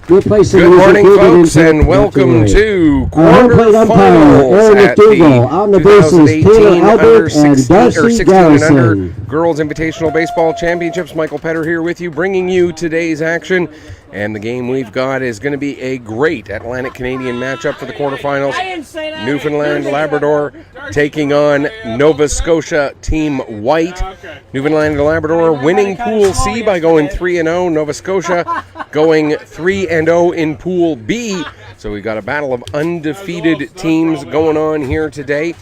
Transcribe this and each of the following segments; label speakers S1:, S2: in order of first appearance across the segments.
S1: Good morning, folks, and welcome to quarterfinals at the 2018 under 16 or 16 and under Girls Invitational Baseball Championships. Michael Petter here with you, bringing you today's action. And the game we've got is going to be a great Atlantic Canadian matchup for the quarterfinals. Newfoundland Labrador taking on Nova Scotia Team White. Newfoundland Labrador winning Pool C by going 3-0. Nova Scotia going 3-0 in Pool B. So we've got a battle of undefeated teams going on here today.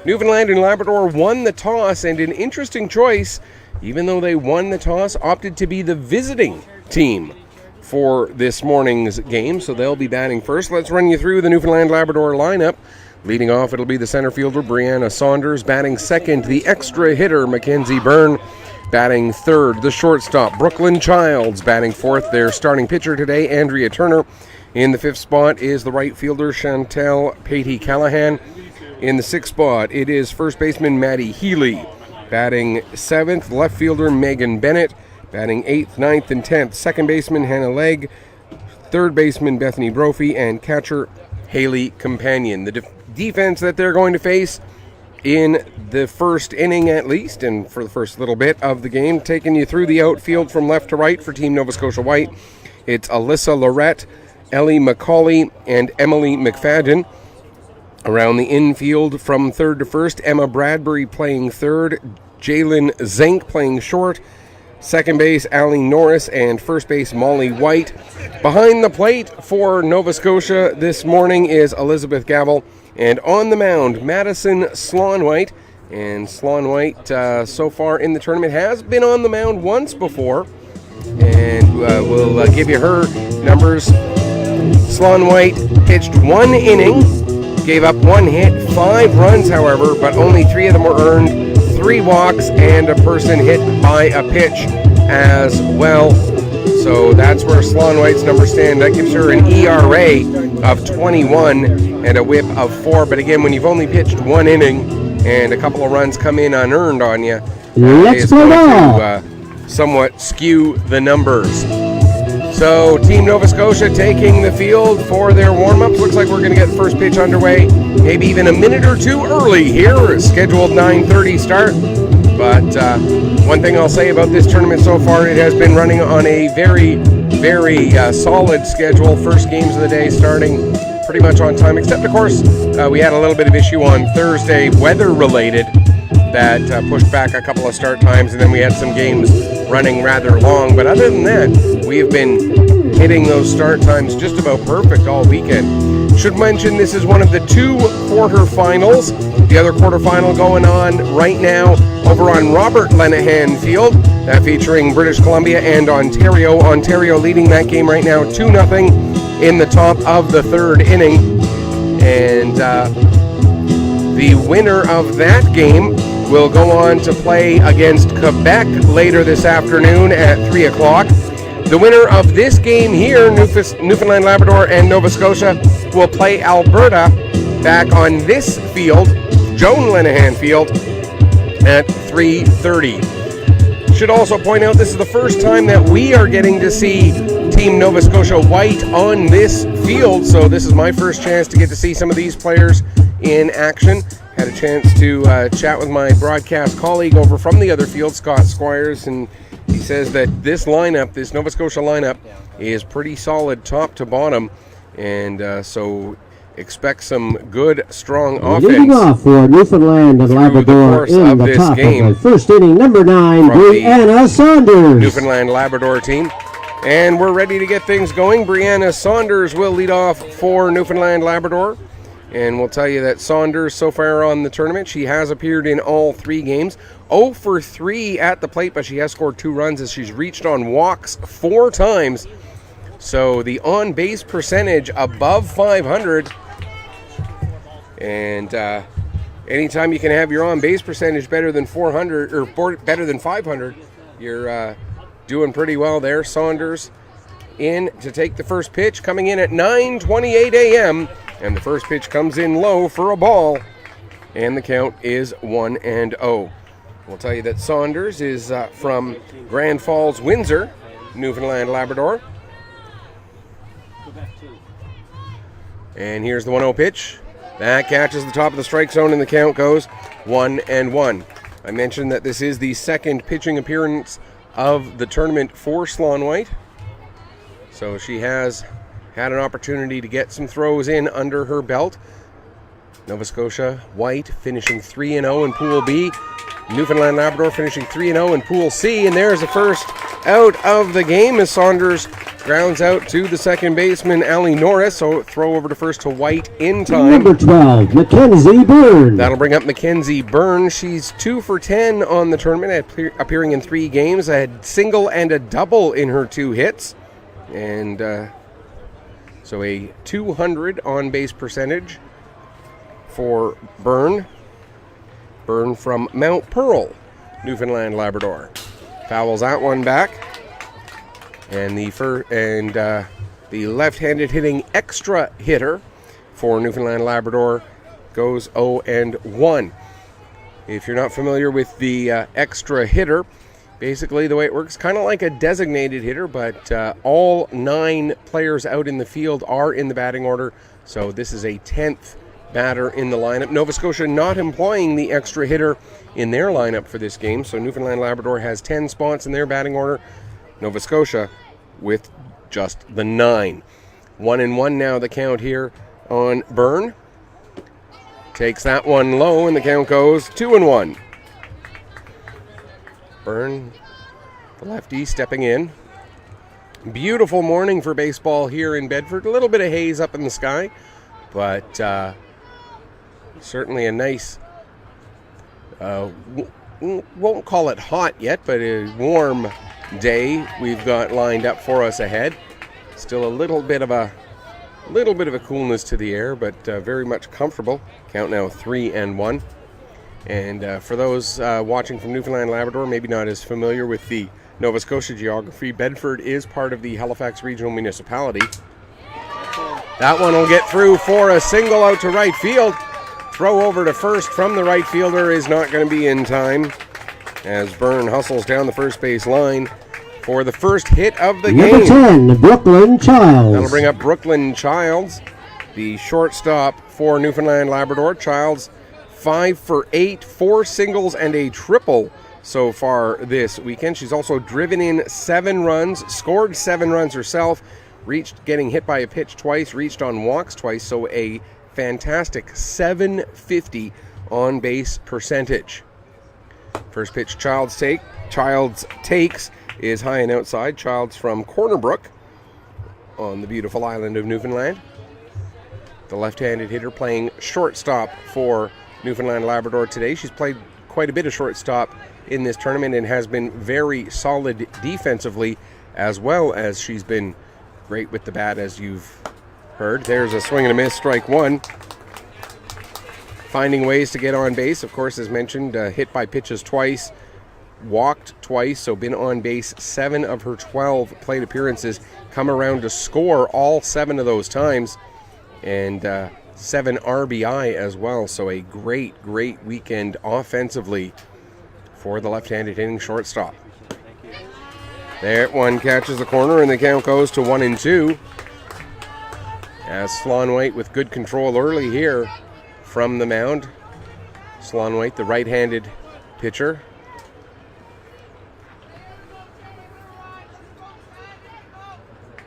S1: Newfoundland and Labrador won the toss, and an interesting choice, even though they won the toss, opted to be the visiting team for this morning's game, so they'll be batting first. Let's run you through the Newfoundland Labrador lineup. Leading off, it'll be the center fielder, Brianna Saunders. Batting second, the extra hitter, Mackenzie Byrne. Batting third, the shortstop, Brooklyn Childs. Batting fourth, their starting pitcher today, Andrea Turner. In the fifth spot is the right fielder, Chantel Patey Callahan. In the sixth spot, it is first baseman, Maddie Healy. Batting seventh, left fielder, Megan Bennett. Batting 8th, 9th, and 10th, second baseman Hannah Legg, third baseman Bethany Brophy, and catcher Haley Companion. The defense that they're going to face in the first inning at least, and for the first little bit of the game, taking you through the outfield from left to right for Team Nova Scotia White, it's Alyssa Lorette, Ellie McCauley, and Emily McFadden. Around the infield from third to first, Emma Bradbury playing third, Jalen Zink playing short, second base, Allie Norris, and first base, Molly White. Behind the plate for Nova Scotia this morning is Elizabeth Gavel. And on the mound, Madison Slaunwhite. And Slaunwhite, so far in the tournament, has been on the mound once before. And we'll give you her numbers. Slaunwhite pitched one inning, gave up one hit, 5 runs, however, but only 3 of them were earned. 3 walks and a person hit by a pitch as well. So that's where Slaunwhite's numbers stand. That gives her an ERA of 21 and a whip of 4. But again, when you've only pitched one inning and a couple of runs come in unearned on you, it's going to somewhat skew the numbers. So Team Nova Scotia taking the field for their warm-ups. Looks like we're going to get the first pitch underway maybe even a minute or two early here. Scheduled 9:30 start. But one thing I'll say about this tournament so far, it has been running on a very, very solid schedule. First games of the day starting pretty much on time, except, of course, we had a little bit of issue on Thursday, weather-related, that pushed back a couple of start times, and then we had some games running rather long. But other than that, we have been hitting those start times just about perfect all weekend. Should mention this is one of the 2 quarterfinals. The other quarterfinal going on right now over on Robert Lenahan Field, featuring British Columbia and Ontario. Ontario leading that game right now 2-0 in the top of the third inning. And the winner of that game will go on to play against Quebec later this afternoon at 3 o'clock. The winner of this game here, Newfoundland Labrador and Nova Scotia, will play Alberta back on this field, Joan Lenahan Field, at 3:30. Should also point out this is the first time that we are getting to see Team Nova Scotia White on this field, so this is my first chance to get to see some of these players in action. Had a chance to chat with my broadcast colleague over from the other field, Scott Squires, and he says that this lineup, this Nova Scotia lineup, is pretty solid top to bottom, and so expect some good, strong offense.
S2: Leading off for Newfoundland and Labrador in the top game. Of the first inning, number 9, Brianna Saunders.
S1: Newfoundland Labrador team. And we're ready to get things going. Brianna Saunders will lead off for Newfoundland Labrador. And we'll tell you that Saunders, so far on the tournament, she has appeared in all 3 games. 0 for 3 at the plate, but she has scored 2 runs as she's reached on walks 4 times. So the on-base percentage above 500. And anytime you can have your on-base percentage better than 400 or better than 500, you're doing pretty well there. Saunders in to take the first pitch, coming in at 9:28 a.m. And the first pitch comes in low for a ball. And the count is 1-0. We'll tell you that Saunders is from Grand Falls, Windsor, Newfoundland, Labrador. And here's the 1-0 pitch. That catches the top of the strike zone, and the count goes 1-1. I mentioned that this is the second pitching appearance of the tournament for Sloan White. So she has had an opportunity to get some throws in under her belt. Nova Scotia White finishing 3-0 in Pool B. Newfoundland Labrador finishing 3-0 in Pool C. And there's the first out of the game as Saunders grounds out to the second baseman, Allie Norris. So throw over to first to White in time.
S2: Number 12, Mackenzie Byrne.
S1: That'll bring up Mackenzie Byrne. She's 2 for 10 on the tournament, appearing in 3 games. A single and a double in her 2 hits. And so a 200 on-base percentage for Byrne. Byrne from Mount Pearl, Newfoundland Labrador. Fouls that one back. And the left-handed hitting extra hitter for Newfoundland Labrador goes 0-1. If you're not familiar with the extra hitter, basically the way it works, kind of like a designated hitter, but all 9 players out in the field are in the batting order. So this is a 10th batter in the lineup. Nova Scotia not employing the extra hitter in their lineup for this game. So Newfoundland Labrador has 10 spots in their batting order. Nova Scotia with just the 9. 1-1 now the count here on Byrne. Takes that one low and the count goes 2-1. Byrne, the lefty, stepping in. Beautiful morning for baseball here in Bedford. A little bit of haze up in the sky, but certainly a nice, won't call it hot yet, but a warm day we've got lined up for us ahead. Still a little bit of a coolness to the air, but very much comfortable. Count now 3-1. And for those watching from Newfoundland Labrador, maybe not as familiar with the Nova Scotia geography, Bedford is part of the Halifax Regional Municipality. That one will get through for a single out to right field. Throw over to first from the right fielder is not going to be in time as Byrne hustles down the first base line for the first hit of the game.
S2: Number 10, Brooklyn Childs.
S1: That'll bring up Brooklyn Childs, the shortstop for Newfoundland Labrador. Childs 5 for 8, 4 singles and a triple so far this weekend. She's also driven in 7 runs, scored 7 runs herself, reached getting hit by a pitch twice, reached on walks twice, so a fantastic 750 on base percentage. First pitch Childs takes is high and outside. Childs from Corner Brook on the beautiful island of Newfoundland. The left-handed hitter playing shortstop for Newfoundland Labrador today. She's played quite a bit of shortstop in this tournament and has been very solid defensively, as well as she's been great with the bat, as you've heard. There's a swing and a miss, strike 1. Finding ways to get on base, of course, as mentioned, hit by pitches twice, walked twice, so been on base 7 of her 12 plate appearances, come around to score all 7 of those times, and 7 RBI as well. So a great weekend offensively for the left-handed hitting shortstop. There, one catches the corner, and the count goes to 1-2. As Sloan White with good control early here from the mound. Sloan White, the right-handed pitcher.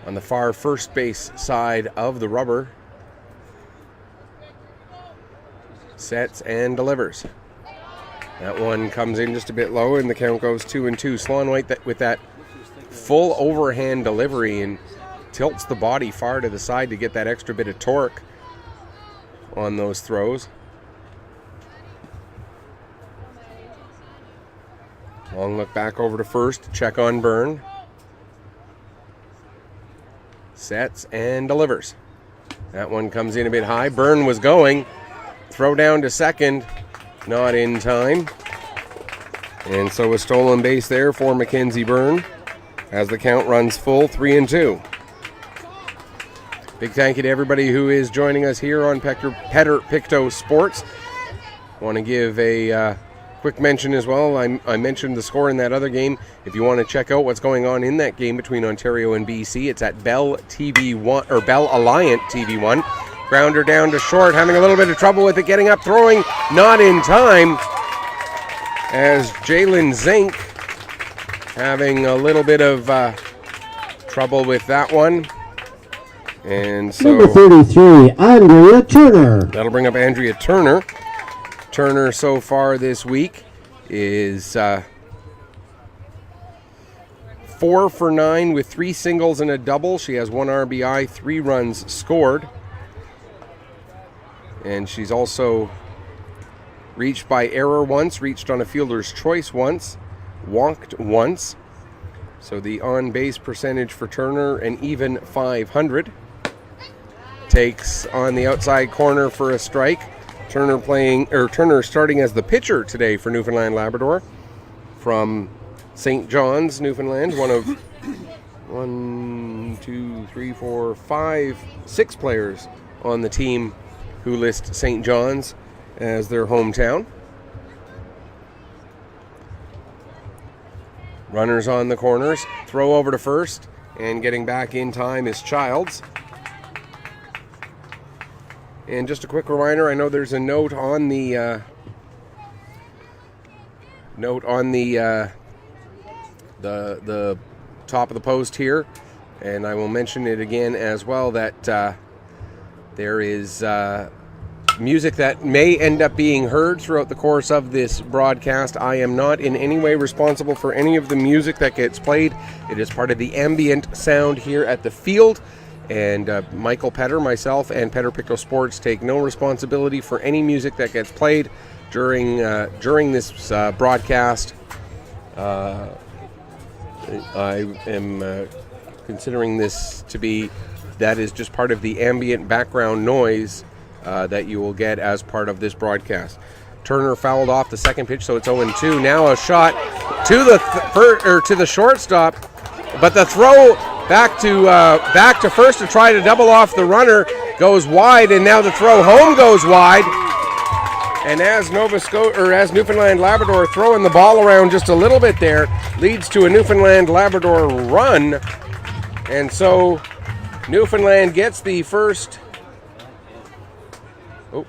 S1: On the far first base side of the rubber. Sets and delivers. That one comes in just a bit low, and the count goes 2-2. Sloan White with that full overhand delivery and tilts the body far to the side to get that extra bit of torque on those throws. Long look back over to first, check on Byrne. Sets and delivers. That one comes in a bit high. Byrne was going. Throw down to second, not in time. And so a stolen base there for Mackenzie Byrne as the count runs full, 3-2. Big thank you to everybody who is joining us here on Petter Pictou Sports. Want to give a quick mention as well. I mentioned the score in that other game. If you want to check out what's going on in that game between Ontario and BC, it's at Bell TV1 or Bell Alliant TV1. Grounder down to short, having a little bit of trouble with it, getting up, throwing, not in time. As Jalen Zink having a little bit of trouble with that one. And so
S2: number 33, Andrea Turner.
S1: That'll bring up Andrea Turner. Turner so far this week is 4 for 9 with 3 singles and a double. She has 1 RBI, 3 runs scored. And she's also reached by error once, reached on a fielder's choice once, walked once. So the on-base percentage for Turner, an even .500. Takes on the outside corner for a strike. Turner starting as the pitcher today for Newfoundland Labrador from St. John's, Newfoundland, one of 6 players on the team who list St. John's as their hometown. Runners on the corners, throw over to first, and getting back in time is Childs. And just a quick reminder, I know there's a note on the the top of the post here, and I will mention it again as well, that there is music that may end up being heard throughout the course of this broadcast. I am not in any way responsible for any of the music that gets played. It is part of the ambient sound here at the field. And Michael Petter, myself, and Petter Picto Sports take no responsibility for any music that gets played during this broadcast. I am considering this to be, that is just part of the ambient background noise that you will get as part of this broadcast. Turner fouled off the second pitch, so it's 0-2. Now a shot to the shortstop, but the throw back to first to try to double off the runner goes wide, and now the throw home goes wide. And as Newfoundland Labrador throwing the ball around just a little bit there, leads to a Newfoundland Labrador run, and so Newfoundland gets the first. Oh,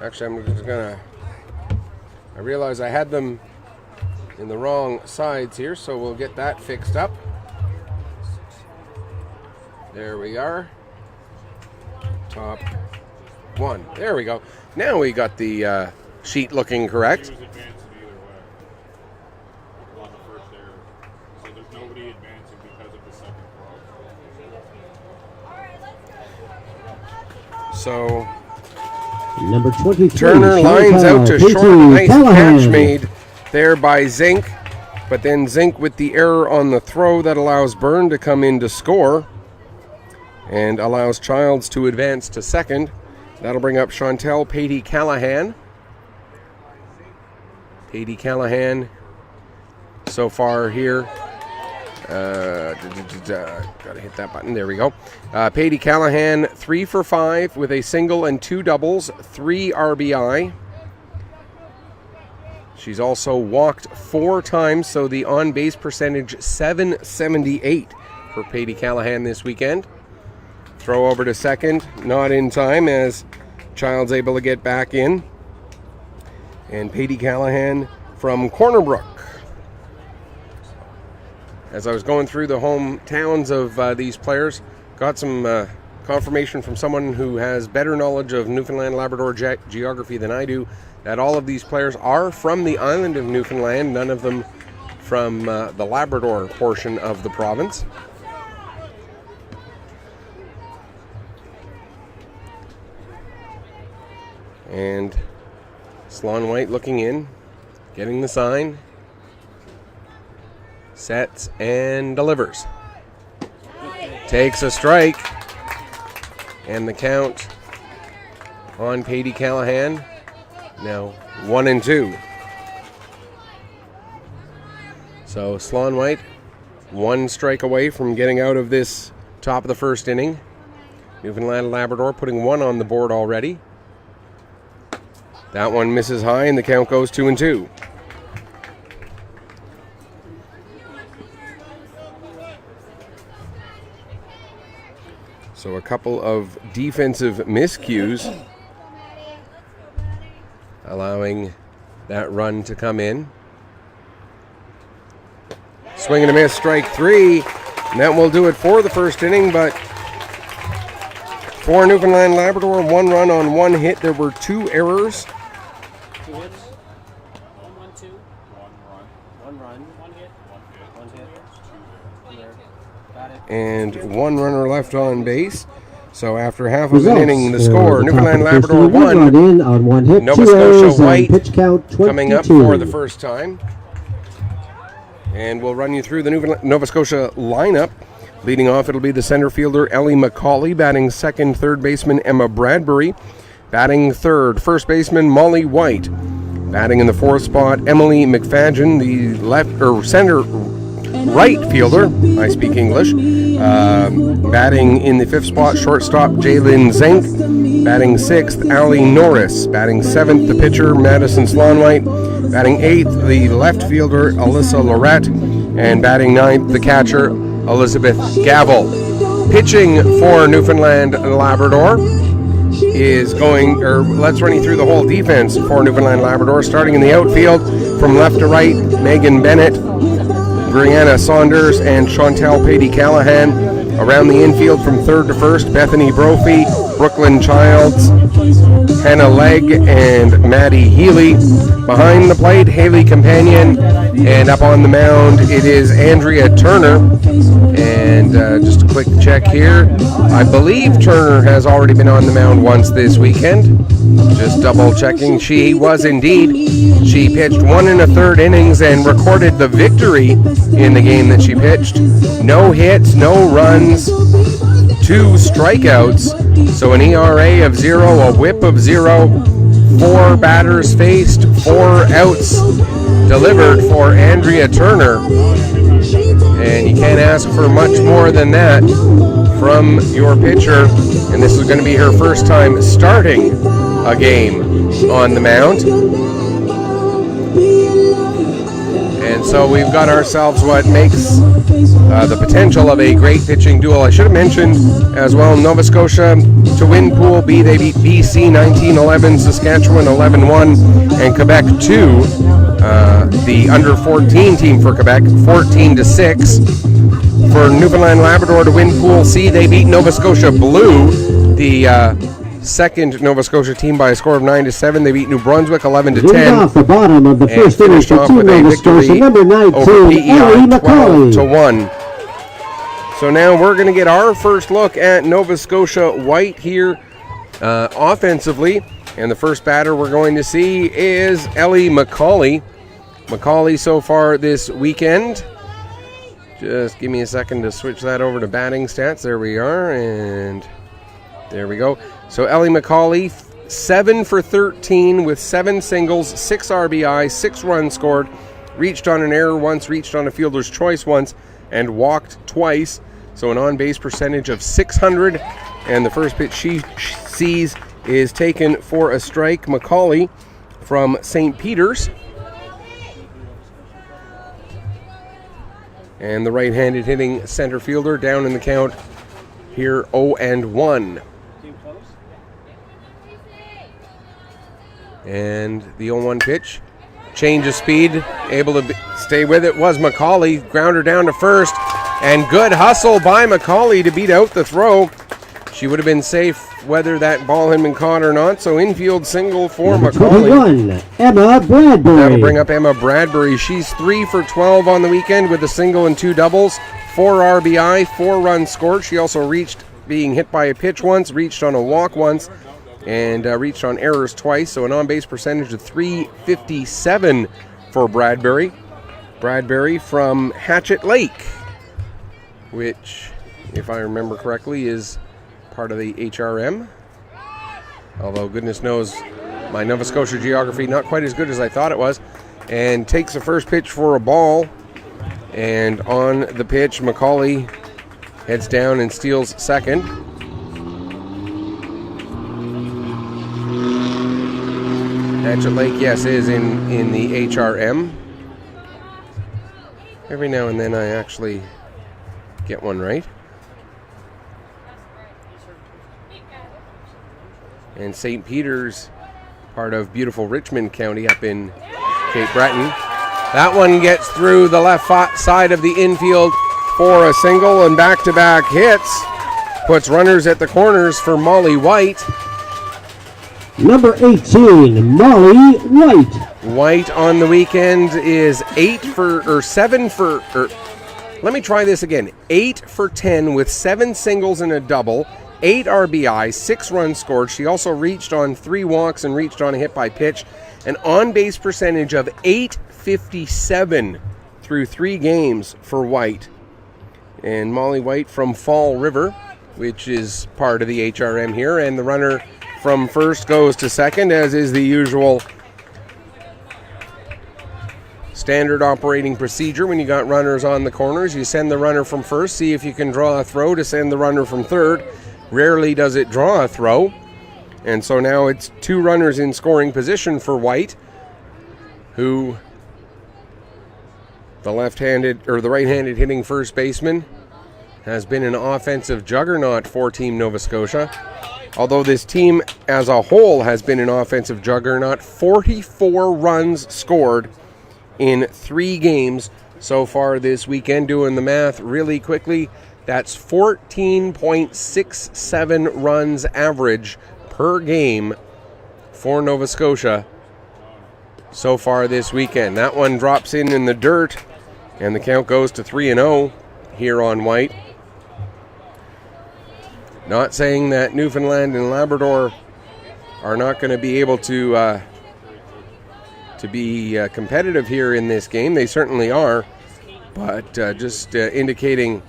S1: actually, I realize I had them in the wrong sides here, so we'll get that fixed up. There we are. Top 1. There we go. Now we got the sheet looking correct.
S3: It was advancing either way on the first error. So there's nobody advancing because of the second throw.
S1: So
S2: number 23,
S1: Turner lines out to short. Nice catch made there by Zink. But then Zink with the error on the throw that allows Byrne to come in to score and allows Childs to advance to second. That'll bring up Chantel Patey-Callahan. Patey-Callahan so far here. Gotta hit that button. There we go. Patey-Callahan 3 for 5 with a single and 2 doubles, 3 RBI. She's also walked 4 times, so the on-base percentage 778 for Patey-Callahan this weekend. Throw over to second, not in time as Child's able to get back in. And Patey-Callahan from Cornerbrook. As I was going through the hometowns of these players, got some confirmation from someone who has better knowledge of Newfoundland Labrador geography than I do, that all of these players are from the island of Newfoundland, none of them from the Labrador portion of the province. And Sloan White looking in, getting the sign, sets and delivers. Takes a strike, and the count on Patey-Callahan now 1-2. So Sloan White 1 strike away from getting out of this top of the first inning. Newfoundland Labrador putting 1 on the board already. That one misses high, and the count goes 2-2. So a couple of defensive miscues allowing that run to come in. Swing and a miss, strike 3. And that will do it for the first inning, but for Newfoundland Labrador, 1 run on 1 hit. There were 2 errors.
S4: 2 hits? 1, 2. 1 run. 1 hit. 1 hit. 2 errors.
S1: And 1 runner left on base. So after half of an inning, the score, Newfoundland Labrador 1, Nova Scotia White coming up for the first time. And we'll run you through the Nova Scotia lineup. Leading off, it'll be the center fielder, Ellie McCauley. Batting second, third baseman, Emma Bradbury. Batting third, first baseman, Molly White. Batting in the fourth spot, Emily McFadgen. The right fielder, I speak English. Batting in the fifth spot, shortstop, Jalen Zink. Batting sixth, Allie Norris. Batting seventh, the pitcher, Madison Slonwhite. Batting eighth, the left fielder, Alyssa Lorette. And batting ninth, the catcher, Elizabeth Gavel. Pitching for Newfoundland and Labrador is going, let's run you through the whole defense for Newfoundland and Labrador. Starting in the outfield, from left to right, Megan Bennett, Brianna Saunders, and Chantel Patey-Callahan. Around the infield, from third to first, Bethany Brophy, Brooklyn Childs, Hannah Legg, and Maddie Healy. Behind the plate, Haley Companion, and up on the mound, it is Andrea Turner. And just a quick check here. I believe Turner has already been on the mound once this weekend. Just double checking. She was indeed. She pitched 1 1/3 innings and recorded the victory in the game that she pitched. No hits, no runs, 2 strikeouts. So an ERA of 0, a whip of 0, 4 batters faced, 4 outs delivered for Andrea Turner. And you can't ask for much more than that from your pitcher. And this is going to be her first time starting a game on the mound. And so we've got ourselves what makes the potential of a great pitching duel. I should have mentioned as well, Nova Scotia to win Pool B. They beat BC 19-11, Saskatchewan 11-1, and Quebec 2. The under 14 team for Quebec 14-6. For Newfoundland Labrador to win Pool C, they beat Nova Scotia Blue, the second Nova Scotia team, by a score of 9-7. They beat New Brunswick 11-10.
S2: Off the bottom of the first inning
S1: finished off with a victory
S2: number 19,
S1: over PEI
S2: McCauley.
S1: 12-1. So now we're going to get our first look at Nova Scotia White here offensively. And the first batter we're going to see is Ellie McCauley. McCauley so far this weekend. Just give me a second to switch that over to batting stats. There we are, and there we go. So Ellie McCauley, 7 for 13 with 7 singles, 6 RBI, 6 runs scored, reached on an error once, reached on a fielder's choice once, and walked twice. So an on-base percentage of .600, and the first pitch she sees is taken for a strike. McCauley from St. Peter's. And the right-handed hitting center fielder down in the count here, 0-1. And the 0-1 pitch. Change of speed, able to stay with it was McCauley. Grounder down to first, and good hustle by McCauley to beat out the throw. She would have been safe whether that ball had been caught or not. So infield single for McCauley.
S2: 21, Emma Bradbury.
S1: That'll bring up Emma Bradbury. She's 3 for 12 on the weekend with a single and 2 doubles, 4 RBI, 4 runs scored. She also reached being hit by a pitch once, reached on a walk once, and reached on errors twice. So an on-base percentage of .357 for Bradbury. Bradbury from Hatchet Lake, which, if I remember correctly, is part of the HRM. Although goodness knows my Nova Scotia geography not quite as good as I thought it was. And takes the first pitch for a ball. And on the pitch, McCauley heads down and steals second. Hatchet Lake, yes, is in the HRM. Every now and then I actually get one right. And St. Peter's, part of beautiful Richmond County up in Cape Breton. That one gets through the left side of the infield for a single, and back-to-back hits puts runners at the corners for Molly White.
S2: Number 18, Molly White.
S1: White on the weekend is 8 for 10 with 7 singles and a double, 8 RBI, 6 runs scored. She also reached on 3 walks and reached on a hit by pitch. An on-base percentage of .857 through 3 games for White. And Molly White from Fall River, which is part of the HRM here, and the runner from first goes to second, as is the usual standard operating procedure. When you got runners on the corners, you send the runner from first, see if you can draw a throw to send the runner from third. Rarely does it draw a throw, and so now it's 2 runners in scoring position for White, who the right-handed hitting first baseman has been an offensive juggernaut for Team Nova Scotia. Although this team as a whole has been an offensive juggernaut, 44 runs scored in 3 games so far this weekend. Doing the math really quickly, that's 14.67 runs average per game for Nova Scotia so far this weekend. That one drops in the dirt, and the count goes to 3-0 here on White. Not saying that Newfoundland and Labrador are not going to be able to be competitive here in this game. They certainly are, but just indicating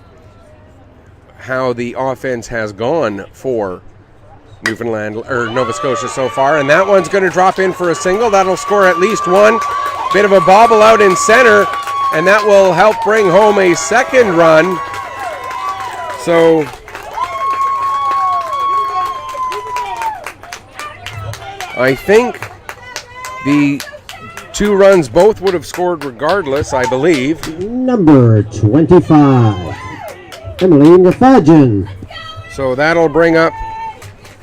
S1: how the offense has gone for Newfoundland or Nova Scotia so far. And that one's going to drop in for a single. That'll score at least one. Bit of a bobble out in center, and that will help bring home a second run. So I think the 2 runs both would have scored regardless, I believe.
S2: Number 25, Emily McFadgen.
S1: So that'll bring up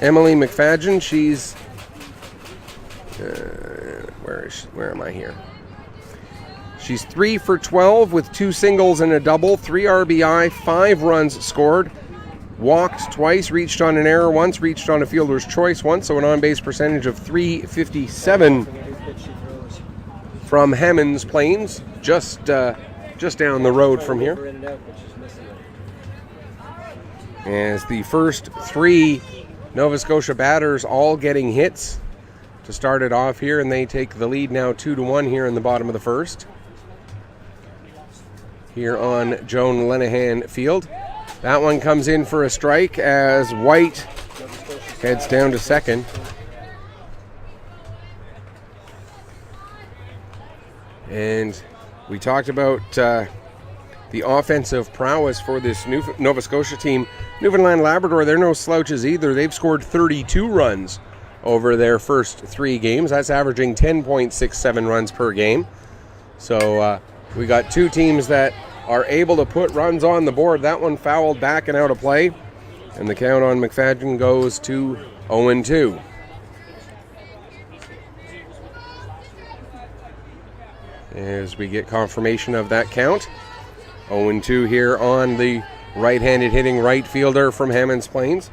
S1: Emily McFadgen. She's where am I here? She's 3 for 12 with 2 singles and a double, 3 RBI, 5 runs scored. Walked twice, reached on an error once, reached on a fielder's choice once, so an on-base percentage of .357 from Hammonds Plains, just down the road from here. As the first 3 Nova Scotia batters all getting hits to start it off here, and they take the lead now 2-1 here in the bottom of the first. Here on Joan Lenahan Field. That one comes in for a strike as White heads down to second. And we talked about the offensive prowess for this Nova Scotia team. Newfoundland Labrador, they're no slouches either. They've scored 32 runs over their first 3 games. That's averaging 10.67 runs per game. So we got 2 teams that are able to put runs on the board. That one fouled back and out of play, and the count on McFadgen goes to 0-2. As we get confirmation of that count, 0-2 here on the right-handed hitting right fielder from Hammonds Plains.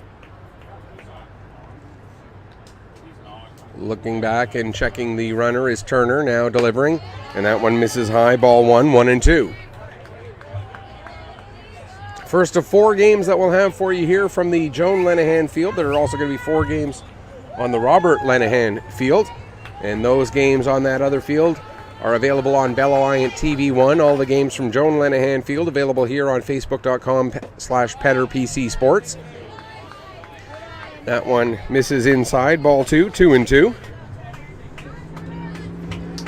S1: Looking back and checking the runner is Turner, now delivering, and that one misses high, ball 1-2. First of 4 games that we'll have for you here from the Joan Lenahan Field. There are also going to be 4 games on the Robert Lenahan Field, and those games on that other field are available on Bell Alliant TV1. All the games from Joan Lenahan Field available here on Facebook.com/PetterPC Sports. That one misses inside, ball 2-2.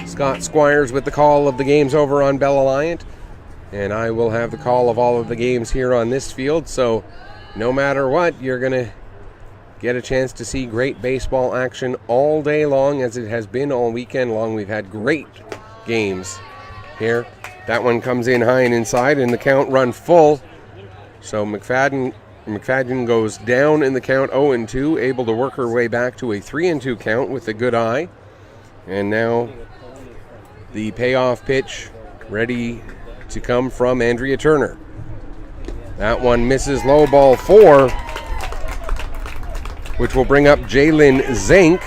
S1: Scott Squires with the call of the games over on Bell Alliant. And I will have the call of all of the games here on this field. So no matter what, you're going to get a chance to see great baseball action all day long, as it has been all weekend long. We've had great games here. That one comes in high and inside, and the count run full. So McFadgen McFadden goes down in the count 0-2, able to work her way back to a 3-2 count with a good eye. And now the payoff pitch ready to come from Andrea Turner. That one misses low, ball 4, which will bring up Jalen Zink.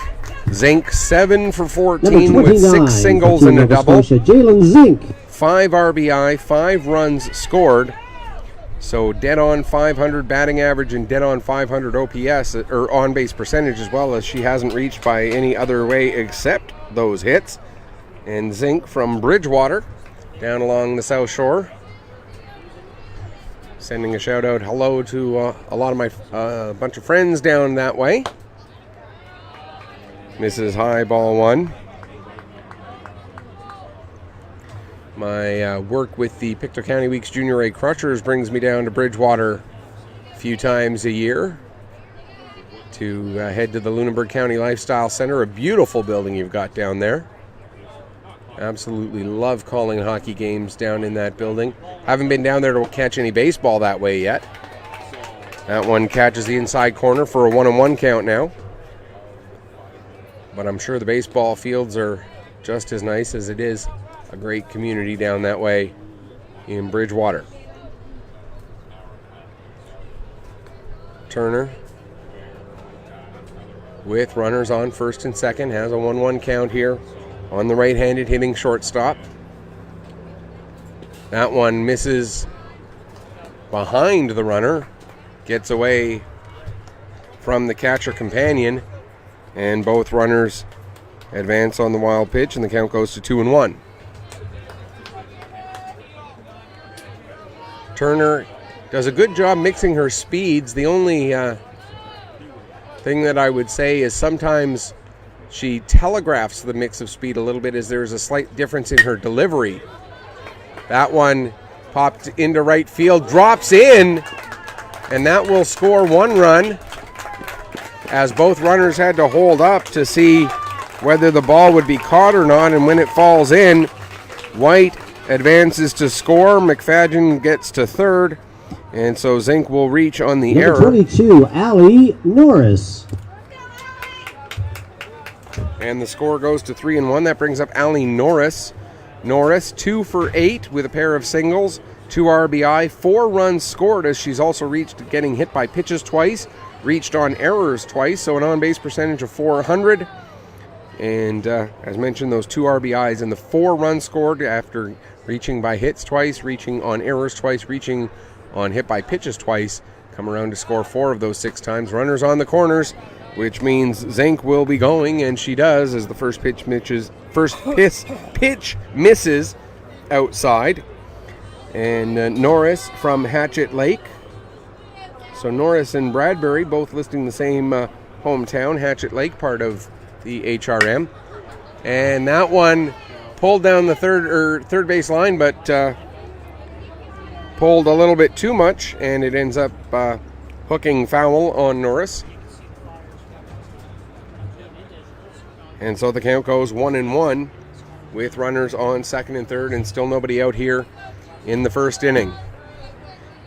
S1: Zink 7 for 14 with 6 singles and a double.
S2: Jalen Zink.
S1: 5 RBI, 5 runs scored. So dead on 500 batting average and dead on 500 OPS, or on base percentage, as well as she hasn't reached by any other way except those hits. And Zink from Bridgewater down along the South Shore. Sending a shout out hello to a lot of my bunch of friends down that way. Misses high, ball 1. My work with the Pictou County Weeks Junior A Crushers brings me down to Bridgewater a few times a year to head to the Lunenburg County Lifestyle Center, a beautiful building you've got down there. Absolutely love calling hockey games down in that building. Haven't been down there to catch any baseball that way yet. That one catches the inside corner for a 1-1 count now. But I'm sure the baseball fields are just as nice as it is a great community down that way in Bridgewater. Turner with runners on first and second has a 1-1 count here on the right-handed hitting shortstop. That one misses behind the runner, gets away from the catcher companion, and both runners advance on the wild pitch, and the count goes to 2-1. Turner does a good job mixing her speeds. The only thing that I would say is sometimes she telegraphs the mix of speed a little bit, as there's a slight difference in her delivery. That one popped into right field, drops in, and that will score 1 run, as both runners had to hold up to see whether the ball would be caught or not. And when it falls in, White advances to score. McFadden gets to third, and so Zink will reach on the error.
S2: 22, Allie Norris.
S1: And the score goes to 3-1. That brings up Allie Norris. Norris 2 for 8 with a pair of singles, 2 RBI, 4 runs scored, as she's also reached getting hit by pitches twice, reached on errors twice, so an on-base percentage of 400. And as mentioned, those 2 RBIs and the 4 runs scored after reaching by hits twice, reaching on errors twice, reaching on hit by pitches twice, come around to score 4 of those 6 times. Runners on the corners, which means Zink will be going, and she does, as the first pitch misses outside. And Norris from Hatchet Lake. So Norris and Bradbury both listing the same hometown, Hatchet Lake, part of the HRM. And that one pulled down the third base line, but pulled a little bit too much, and it ends up hooking foul on Norris. And so the count goes 1-1 with runners on second and third, and still nobody out here in the first inning.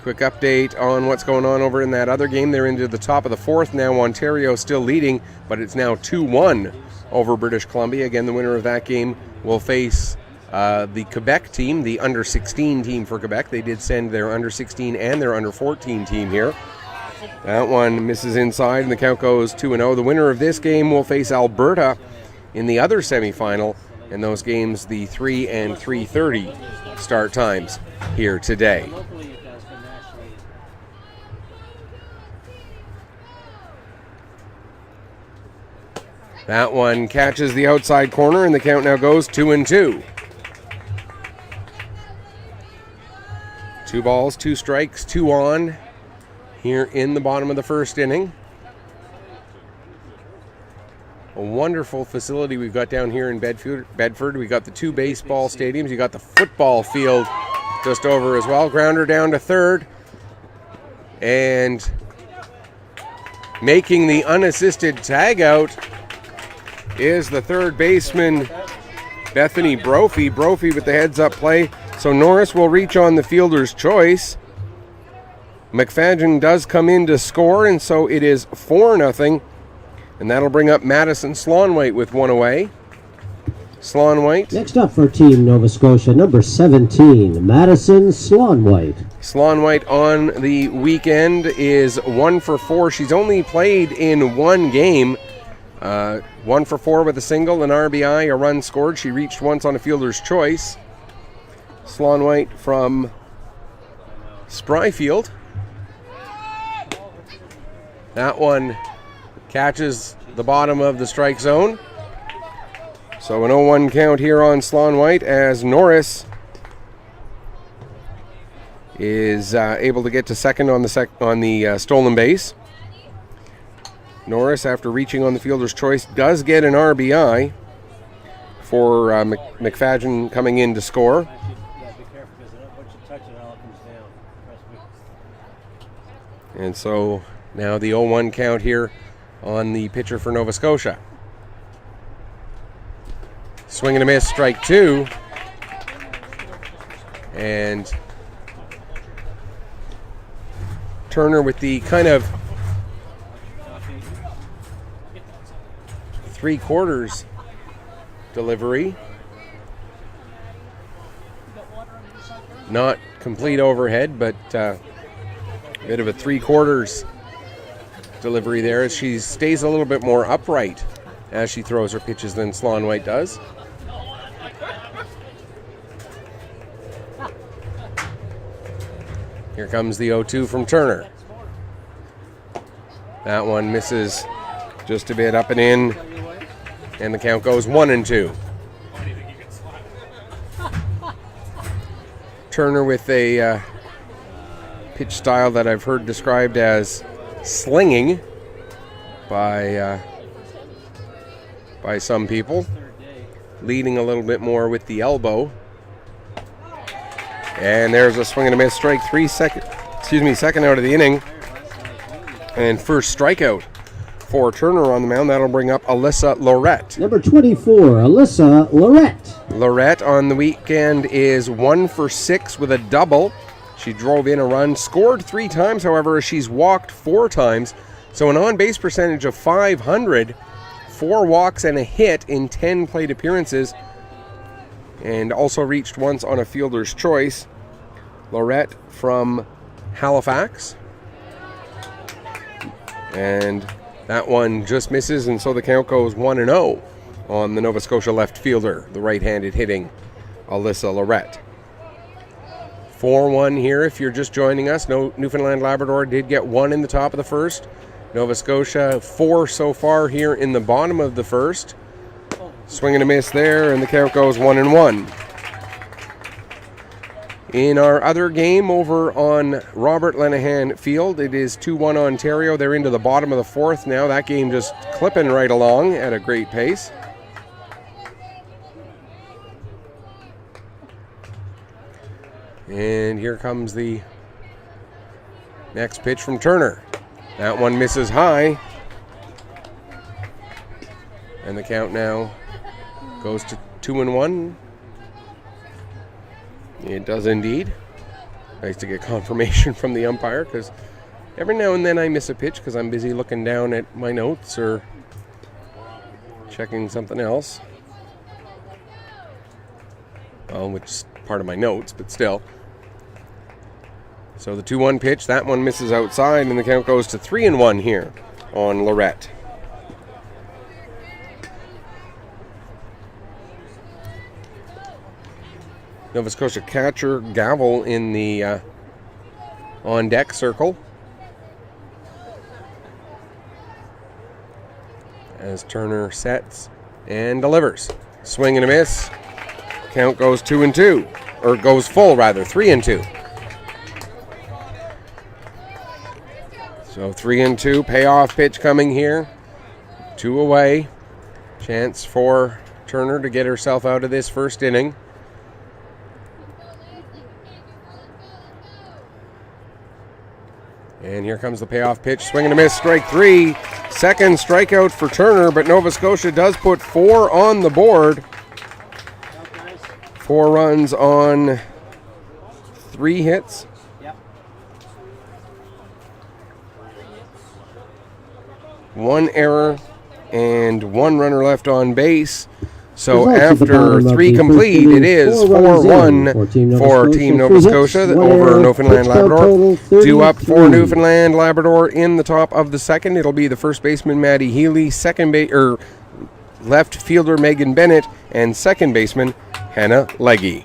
S1: Quick update on what's going on over in that other game. They're into the top of the fourth now. Ontario still leading, but it's now 2-1 over British Columbia. Again, the winner of that game will face the Quebec team, the under-16 team for Quebec. They did send their under-16 and their under-14 team here. That one misses inside, and the count goes 2-0. The winner of this game will face Alberta in the other semifinal, and those games, the 3 and 3:30 start times here today. That one catches the outside corner, and the count now goes 2-2. 2 balls, 2 strikes, 2 on here in the bottom of the first inning. A wonderful facility we've got down here in Bedford. We got the 2 baseball stadiums. You got the football field just over as well. Grounder down to third. And making the unassisted tag out is the third baseman, Bethany Brophy. Brophy with the heads-up play. So Norris will reach on the fielder's choice. McFadden does come in to score, and so it is 4-0. And that'll bring up Madison Slaunwhite with one away. Slaunwhite.
S2: Next up for Team Nova Scotia, number 17, Madison Slaunwhite.
S1: Slaunwhite on the weekend is 1 for 4. She's only played in one game. 1 for 4 with a single, an RBI, a run scored. She reached once on a fielder's choice. Slaunwhite from Spryfield. That one catches the bottom of the strike zone. So an 0-1 count here on Slaunwhite as Norris is able to get to second on the stolen base. Norris, after reaching on the fielder's choice, does get an RBI for McFadden coming in to score.
S2: Yeah, be careful because once you touch it, all comes down. Trust me.
S1: And so now the 0-1 count here on the pitcher for Nova Scotia. Swing and a miss, strike 2. And Turner with the kind of 3/4 delivery. Not complete overhead, but a bit of a 3/4 delivery there as she stays a little bit more upright as she throws her pitches than Slaunwhite does. Here comes the 0-2 from Turner. That one misses just a bit up and in, and the count goes 1-2. Turner with a pitch style that I've heard described as slinging by some people, leading a little bit more with the elbow. And there's a swing and a miss, strike 3, second out of the inning, and first strikeout for Turner on the mound. That'll bring up Alyssa Lorette.
S2: Number 24, Alyssa Lorette.
S1: Lorette on the weekend is 1 for 6 with a double. She drove in a run, scored 3 times, however, she's walked 4 times. So an on-base percentage of .500, 4 walks and a hit in 10 plate appearances, and also reached once on a fielder's choice. Lorette from Halifax. And that one just misses, and so the count goes 1-0 on the Nova Scotia left fielder, the right-handed hitting Alyssa Lorette. 4-1 here if you're just joining us. Newfoundland Labrador did get 1 in the top of the first. Nova Scotia 4 so far here in the bottom of the first. Swing and a miss there, and the count goes 1-1. In our other game over on Robert Lenahan Field, it is 2-1 Ontario. They're into the bottom of the fourth now. That game just clipping right along at a great pace. And here comes the next pitch from Turner. That one misses high. And the count now goes to 2-1. It does indeed. Nice to get confirmation from the umpire, because every now and then I miss a pitch because I'm busy looking down at my notes or checking something else. Well, which is part of my notes, but still. So the 2-1 pitch, that one misses outside, and the count goes to 3-1 here on Lorette. Nova Scotia catcher Gavel in the on-deck circle as Turner sets and delivers. Swing and a miss. Count goes 2-2, or goes full rather, 3-2. So 3-2, payoff pitch coming here. 2 away. Chance for Turner to get herself out of this first inning. And here comes the payoff pitch. Swing and a miss, strike 3. Second strikeout for Turner, but Nova Scotia does put 4 on the board. 4 runs on 3 hits.
S4: Yep.
S1: 1 error, and 1 runner left on base. So
S2: Results at the
S1: after
S2: bottom of
S1: 3
S2: the
S1: complete,
S2: first
S1: it
S2: inning,
S1: is
S2: 4 runs
S1: 4-1
S2: in
S1: for Team Nova
S2: 3 hits,
S1: Scotia
S2: 1
S1: over
S2: error,
S1: Newfoundland
S2: pitch count
S1: Labrador.
S2: total
S1: Due up for
S2: 33.
S1: Newfoundland Labrador in the top of the second. It'll be the first baseman Maddie Healy, left fielder Megan Bennett, and second baseman Hannah Legge.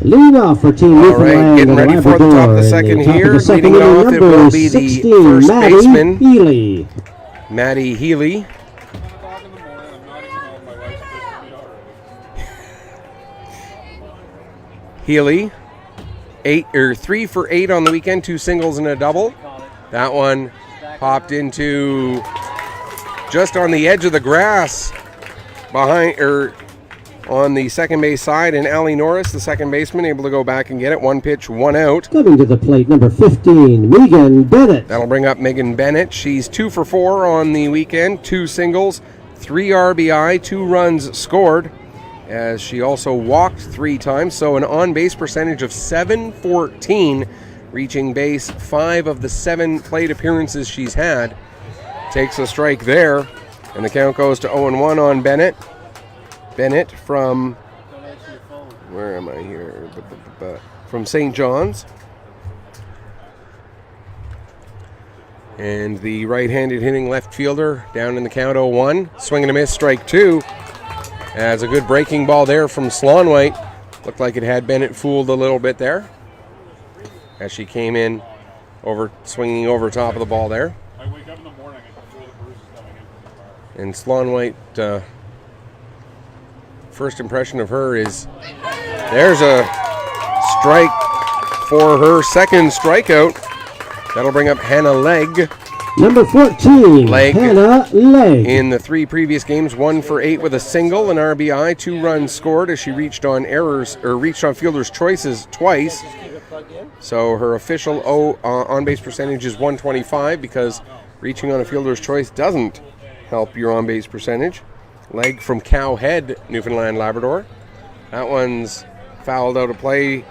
S2: Lead off for Team
S1: All
S2: Newfoundland.
S1: right, getting ready for the top of the second here. Leading it off, it will be the first baseman,
S2: Healy.
S1: Maddie Healy.
S3: 10 o'clock in the morning, I'm not even home. My wife's pissing me already.
S1: Healy, 3 for 8 on the weekend, 2 singles and a double. That one popped into just on the edge of the grass on the second base side, and Allie Norris, the second baseman, able to go back and get it. 1 pitch, 1 out.
S2: Coming to the plate, number 15, Megan Bennett.
S1: That'll bring up Megan Bennett. She's 2 for 4 on the weekend, 2 singles, 3 RBI, 2 runs scored, as she also walked 3 times. So an on-base percentage of .714, reaching base 5 of the 7 plate appearances she's had. Takes a strike there, and the count goes to 0-1 on Bennett. Bennett from, where am I here? From St. John's. And the right-handed hitting left fielder down in the count 0-1. Swing and a miss, strike 2. As a good breaking ball there from Slonwhite. Looked like it had Bennett fooled a little bit there, as she came in swinging over top of the ball there.
S3: I wake up in the morning and feel the bruises coming in from the car.
S1: And Slonwhite, first impression of her is there's a strike for her second strikeout. That'll bring up Hannah Legge.
S2: Number 14,
S1: Legge.
S2: Hannah Legge.
S1: In the 3 previous games, 1 for 8 with a single, an RBI, 2 runs scored as she reached on fielders' choices twice. So her official on-base percentage is .125, because reaching on a fielder's choice doesn't help your on-base percentage. Leg from Cowhead, Newfoundland Labrador. That one's fouled out of play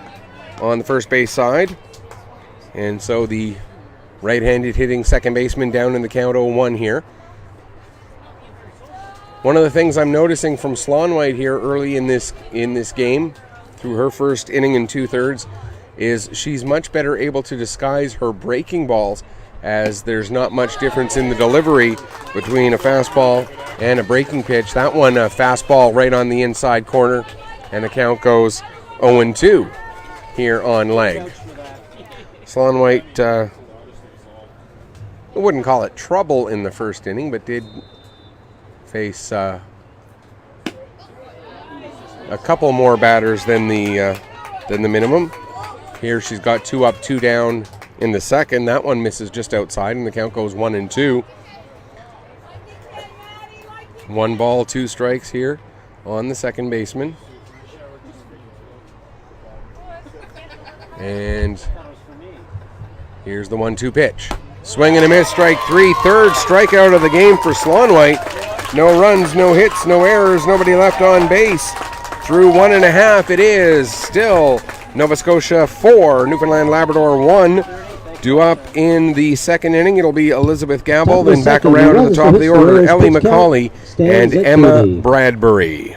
S1: on the first base side. And so the right-handed hitting second baseman down in the count 0-1 here. One of the things I'm noticing from Slonwhite here early in this game, through her first inning and 2/3, is she's much better able to disguise her breaking balls, as there's not much difference in the delivery between a fastball and a breaking pitch. That one, a fastball right on the inside corner, and the count goes 0-2 here on Legge. Slonwhite, I wouldn't call it trouble in the first inning, but did face a couple more batters than the minimum. Here she's got 2 up, 2 down in the second. That one misses just outside, and the count goes 1-2. 1 ball, 2 strikes here on the second baseman. And here's the 1-2 pitch. Swing and a miss, strike 3. Third strikeout of the game for Slonwhite. No runs, no hits, no errors, nobody left on base. Through 1.5, it is still Nova Scotia 4, Newfoundland Labrador 1. Due up in the second inning, it'll be Elizabeth Gamble, then back around to the top of the order, Ellie McCauley and Emma Bradbury.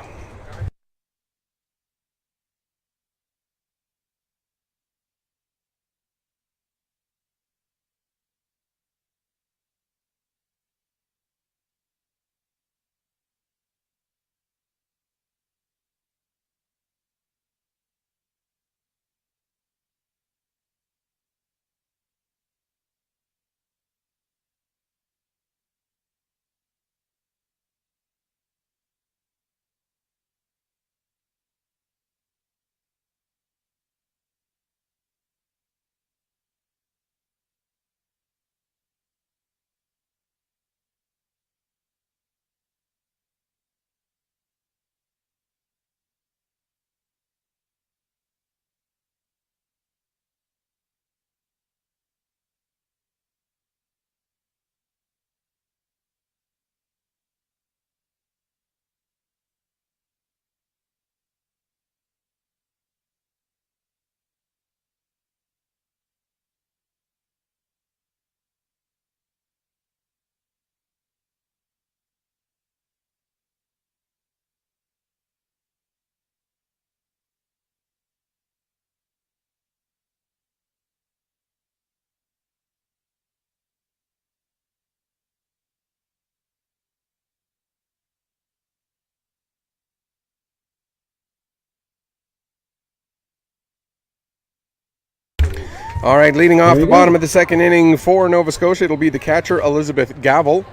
S1: All right, leading off the bottom of the second inning for Nova Scotia, it'll be the catcher, Elizabeth Gavel.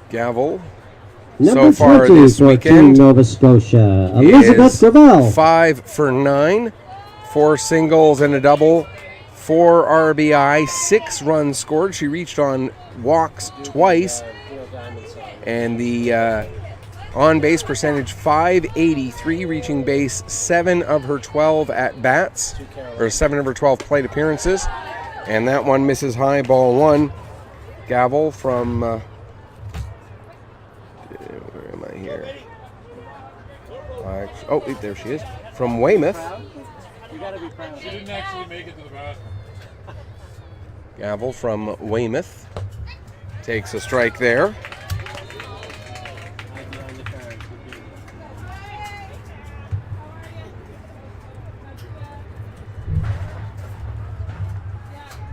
S1: Gavel,
S2: Number
S1: so far
S2: 20
S1: this
S2: for
S1: weekend,
S2: Team Nova Scotia, Elizabeth Gavel.
S1: 5 for 9, 4 singles and a double, 4 RBI, 6 runs scored. She reached on walks twice, and the on-base percentage 583, reaching base 7 of her 12 at-bats, or 7 of her 12 plate appearances. And that one misses high, ball 1. Gavel from, where am I here? Oh, there she is. From Weymouth.
S3: She didn't actually make it to the basket.
S1: Gavel from Weymouth takes a strike there.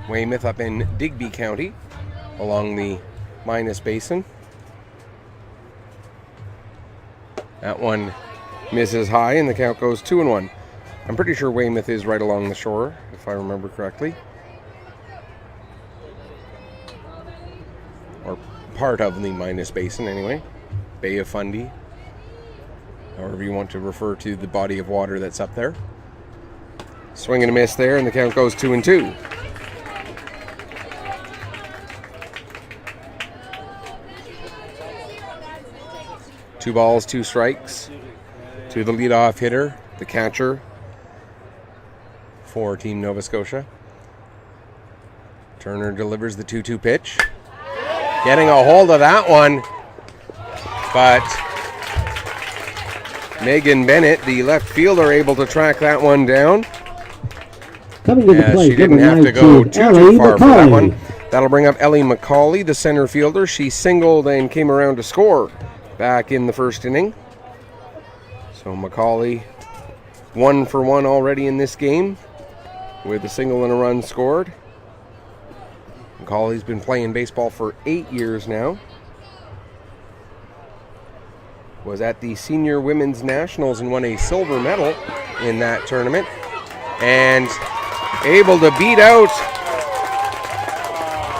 S1: Weymouth up in Digby County along the Minas Basin. That one misses high and the count goes 2-1. I'm pretty sure Weymouth is right along the shore, if I remember correctly. Or part of the Minas Basin anyway. Bay of Fundy. However you want to refer to the body of water that's up there. Swing and a miss there and the count goes 2-2. 2 balls, 2 strikes to the leadoff hitter, the catcher for Team Nova Scotia. Turner delivers the 2-2 pitch. Getting a hold of that one, but Megan Bennett, the left fielder, able to track that one down.
S2: Coming to the plate,
S1: she didn't have to go too far for that one. That'll bring up Ellie McCauley, the center fielder. She singled and came around to score back in the first inning. So McCauley 1 for 1 already in this game with a single and a run scored. McCauley's been playing baseball for 8 years now. Was at the Senior Women's Nationals and won a silver medal in that tournament. And able to beat out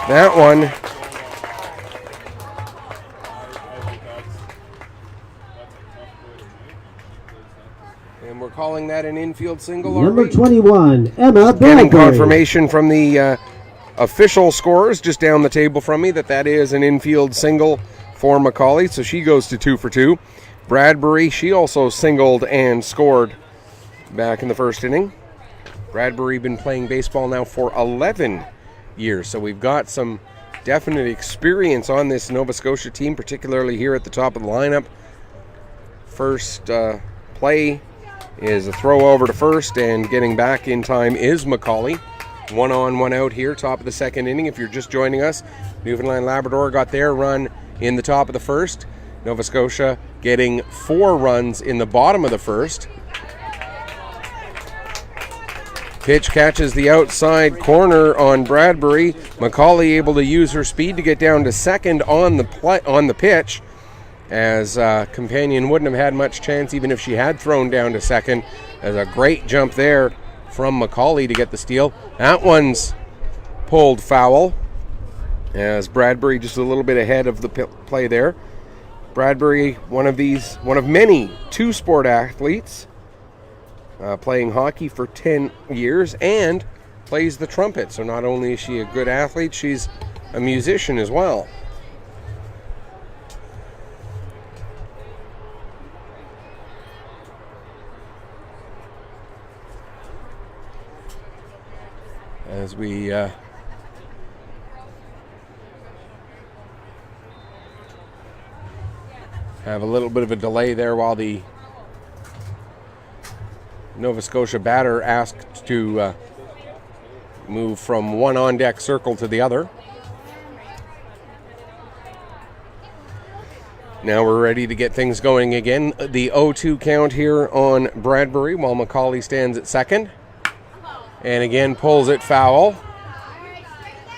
S1: that one. And we're calling that an infield single.
S2: Number 21, Emma Bradbury.
S1: Getting confirmation from the official scorers just down the table from me that is an infield single for McCauley. So she goes to 2 for 2. Bradbury, she also singled and scored back in the first inning. Bradbury been playing baseball now for 11 years. So we've got some definite experience on this Nova Scotia team, particularly here at the top of the lineup. First play is a throw over to first, and getting back in time is McCauley. 1 on, 1 out here, top of the second inning. If you're just joining us, Newfoundland Labrador got their run in the top of the first. Nova Scotia getting 4 runs in the bottom of the first. Pitch catches the outside corner on Bradbury. McCauley able to use her speed to get down to second on the pitch, as companion wouldn't have had much chance even if she had thrown down to second. There's a great jump there from McCauley to get the steal. That one's pulled foul, as Bradbury just a little bit ahead of the play there. Bradbury, one of many two-sport athletes, playing hockey for 10 years and plays the trumpet. So not only is she a good athlete, she's a musician as well. As we have a little bit of a delay there while the Nova Scotia batter asked to move from one on-deck circle to the other. Now we're ready to get things going again. The 0-2 count here on Bradbury while McCauley stands at second. And again pulls it foul.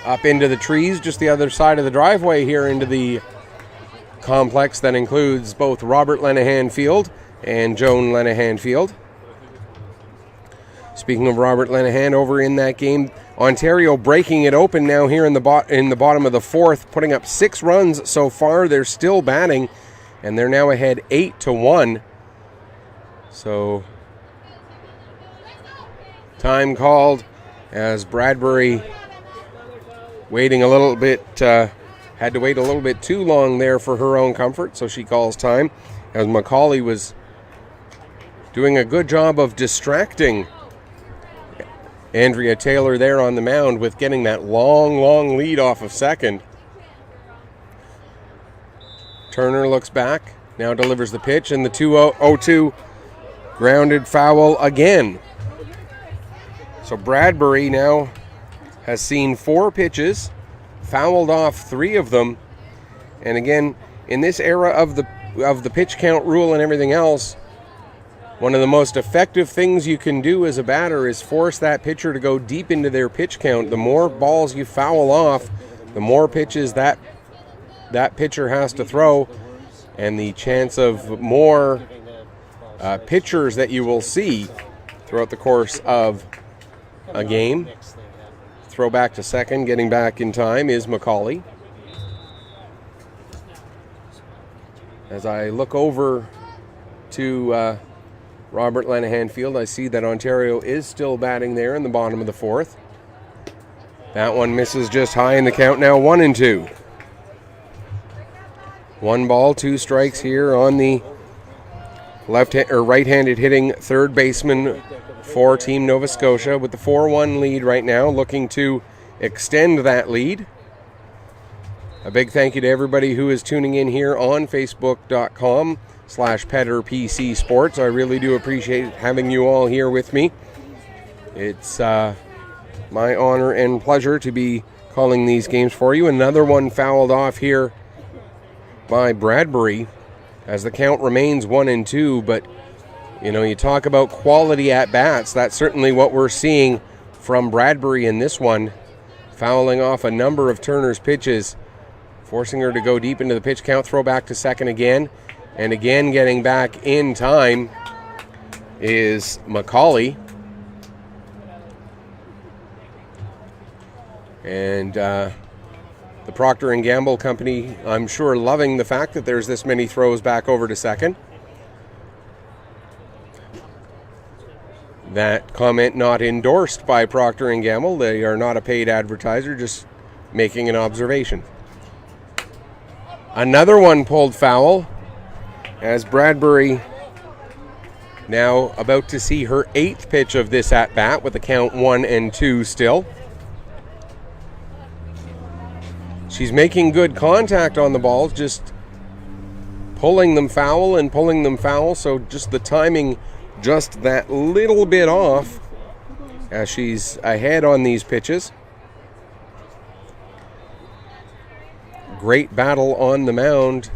S1: Up into the trees, just the other side of the driveway here into the complex that includes both Robert Lenahan Field and Joan Lenahan Field. Speaking of Robert Lenahan, over in that game, Ontario breaking it open now here in the bottom of the fourth, putting up 6 runs so far. They're still batting, and they're now ahead 8-1. So, time called as Bradbury waiting a little bit, had to wait a little bit too long there for her own comfort, so she calls time, as Macaulay was doing a good job of distracting Andrea Taylor there on the mound with getting that long lead off of second. Turner looks back, now delivers the pitch, and the 2-0-2 grounded foul again. So Bradbury now has seen 4 pitches, fouled off 3 of them, and again, in this era of the pitch count rule and everything else, one of the most effective things you can do as a batter is force that pitcher to go deep into their pitch count. The more balls you foul off, the more pitches that pitcher has to throw, and the chance of more pitchers that you will see throughout the course of a game. Throw back to second, getting back in time is Macaulay. As I look over to Robert Lenahan Field, I see that Ontario is still batting there in the bottom of the fourth. That one misses just high in the count, now 1-2. 1 ball, 2 strikes here on the right-handed hitting third baseman for Team Nova Scotia with the 4-1 lead right now, looking to extend that lead. A big thank you to everybody who is tuning in here on Facebook.com/PetterPC Sports. I really do appreciate having you all here with me. It's my honor and pleasure to be calling these games for you. Another one fouled off here by Bradbury as the count remains 1-2, but you know, you talk about quality at bats. That's certainly what we're seeing from Bradbury in this one, fouling off a number of Turner's pitches, forcing her to go deep into the pitch count, throw back to second again, and again getting back in time is Macaulay. And the Procter & Gamble company, I'm sure, loving the fact that there's this many throws back over to second. That comment not endorsed by Procter & Gamble. They are not a paid advertiser, just making an observation. Another one pulled foul as Bradbury now about to see her 8th pitch of this at-bat with the count 1-2 still. She's making good contact on the balls, just pulling them foul and pulling them foul, so just the timing just that little bit off as she's ahead on these pitches. Great battle on the mound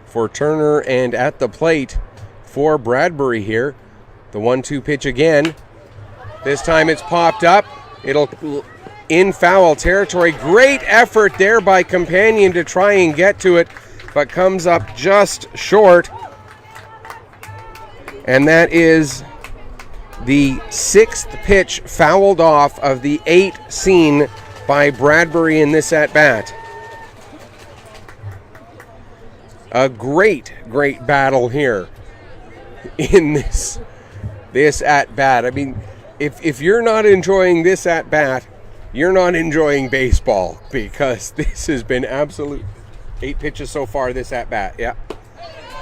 S1: for Turner and at the plate for Bradbury here. The 1-2 pitch again. This time it's popped up. It'll in foul territory. Great effort there by Companion to try and get to it, but comes up just short. And that is the 6th pitch fouled off of the 8 seen by Bradbury in this at-bat. A great battle here in this at-bat. I mean, if you're not enjoying this at-bat, you're not enjoying baseball, because this has been absolute. 8 pitches so far this at-bat, yeah.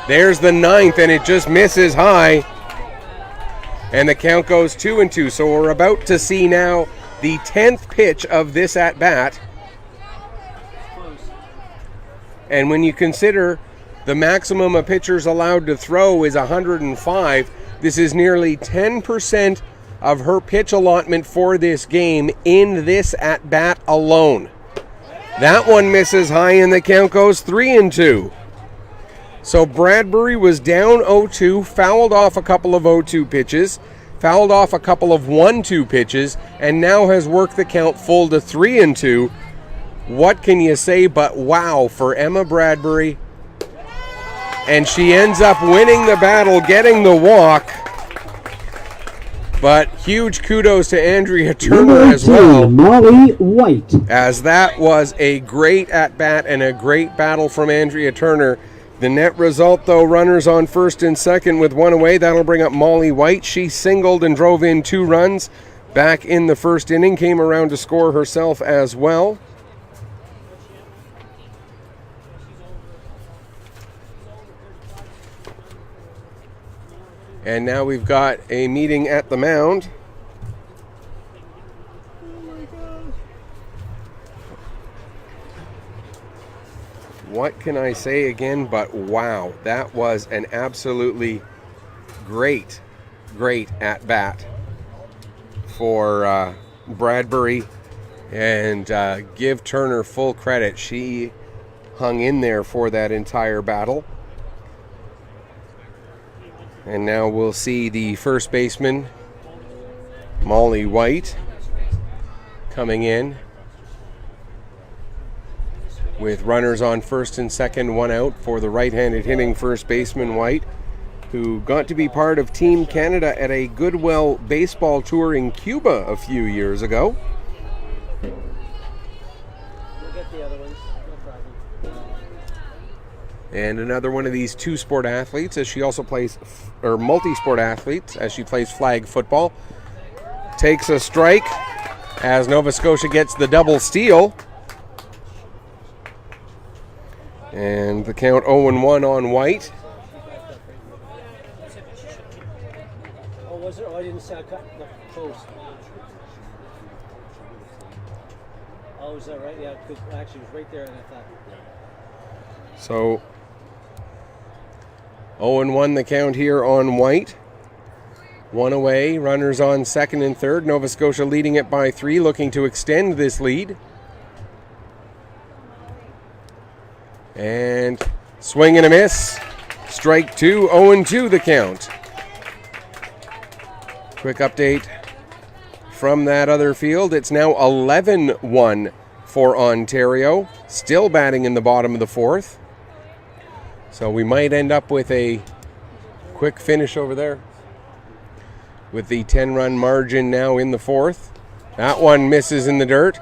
S1: There's the 9th, and it just misses high. And the count goes 2-2. So we're about to see now the 10th pitch of this at-bat. And when you consider the maximum a pitcher's allowed to throw is 105, this is nearly 10% of her pitch allotment for this game in this at-bat alone. That one misses high, and the count goes 3-2. So Bradbury was down 0-2, fouled off a couple of 0-2 pitches, fouled off a couple of 1-2 pitches, and now has worked the count full to 3-2. What can you say but wow for Emma Bradbury? And she ends up winning the battle, getting the walk. But huge kudos to Andrea
S2: Number
S1: Turner
S2: 18,
S1: as well,
S2: Molly White.
S1: as that was a great at-bat and a great battle from Andrea Turner. The net result, though, runners on first and second with one away. That'll bring up Molly White. She singled and drove in 2 runs back in the first inning, came around to score herself as well. And now we've got a meeting at the mound. What can I say again but wow, that was an absolutely great at-bat for Bradbury, and give Turner full credit. She hung in there for that entire battle. And now we'll see the first baseman, Molly White, coming in with runners on first and second, 1 out for the right-handed hitting first baseman White, who got to be part of Team Canada at a Goodwill baseball tour in Cuba a few years ago.
S4: We'll get the other ones. No problem.
S1: And another one of these 2-sport athletes, as she also plays, or multi-sport athletes, as she plays flag football. Takes a strike as Nova Scotia gets the double steal. And the count 0-1 on White.
S4: Oh, was there? Oh, I didn't see. I cut the post. Oh, is that right? Yeah, because actually it was right there, and I thought.
S1: So 0-1 the count here on White. 1 away, runners on second and third. Nova Scotia leading it by 3, looking to extend this lead. And swing and a miss. Strike 2, 0-2 the count. Quick update from that other field. It's now 11-1 for Ontario. Still batting in the bottom of the 4th. So we might end up with a quick finish over there, with the 10-run margin now in the 4th. That one misses in the dirt,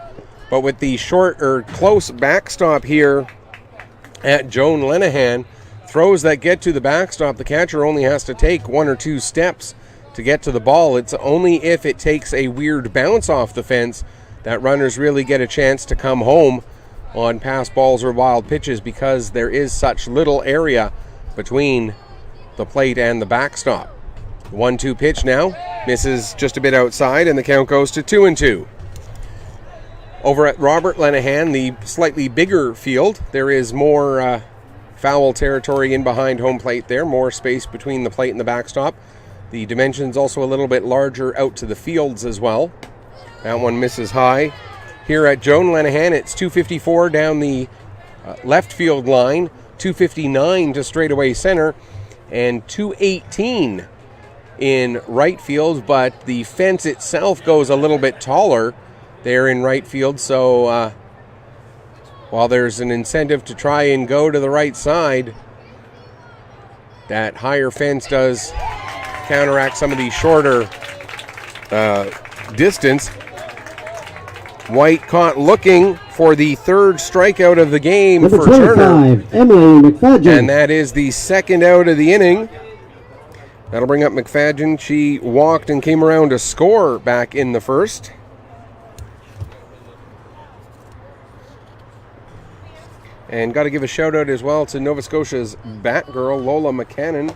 S1: but with the short or close backstop here at Joan Lenahan, throws that get to the backstop, the catcher only has to take 1 or 2 steps to get to the ball. It's only if it takes a weird bounce off the fence that runners really get a chance to come home on pass balls or wild pitches, because there is such little area between the plate and the backstop. 1-2 pitch now, misses just a bit outside, and the count goes to 2-2. Over at Robert Lenahan, the slightly bigger field, there is more foul territory in behind home plate there, more space between the plate and the backstop. The dimensions also a little bit larger out to the fields as well. That one misses high. Here at Joan Lenahan, it's 254 down the left field line, 259 to straightaway center, and 218 in right field, but the fence itself goes a little bit taller there in right field, so while there's an incentive to try and go to the right side, that higher fence does counteract some of the shorter distance. White caught looking for the 3rd strikeout of the game
S2: Number
S1: for
S2: 25,
S1: Turner.
S2: Emily McFadgen.
S1: And that is the 2nd out of the inning. That'll bring up McFadgen. She walked and came around to score back in the 1st. And got to give a shout out as well to Nova Scotia's Batgirl, Lola McCammon,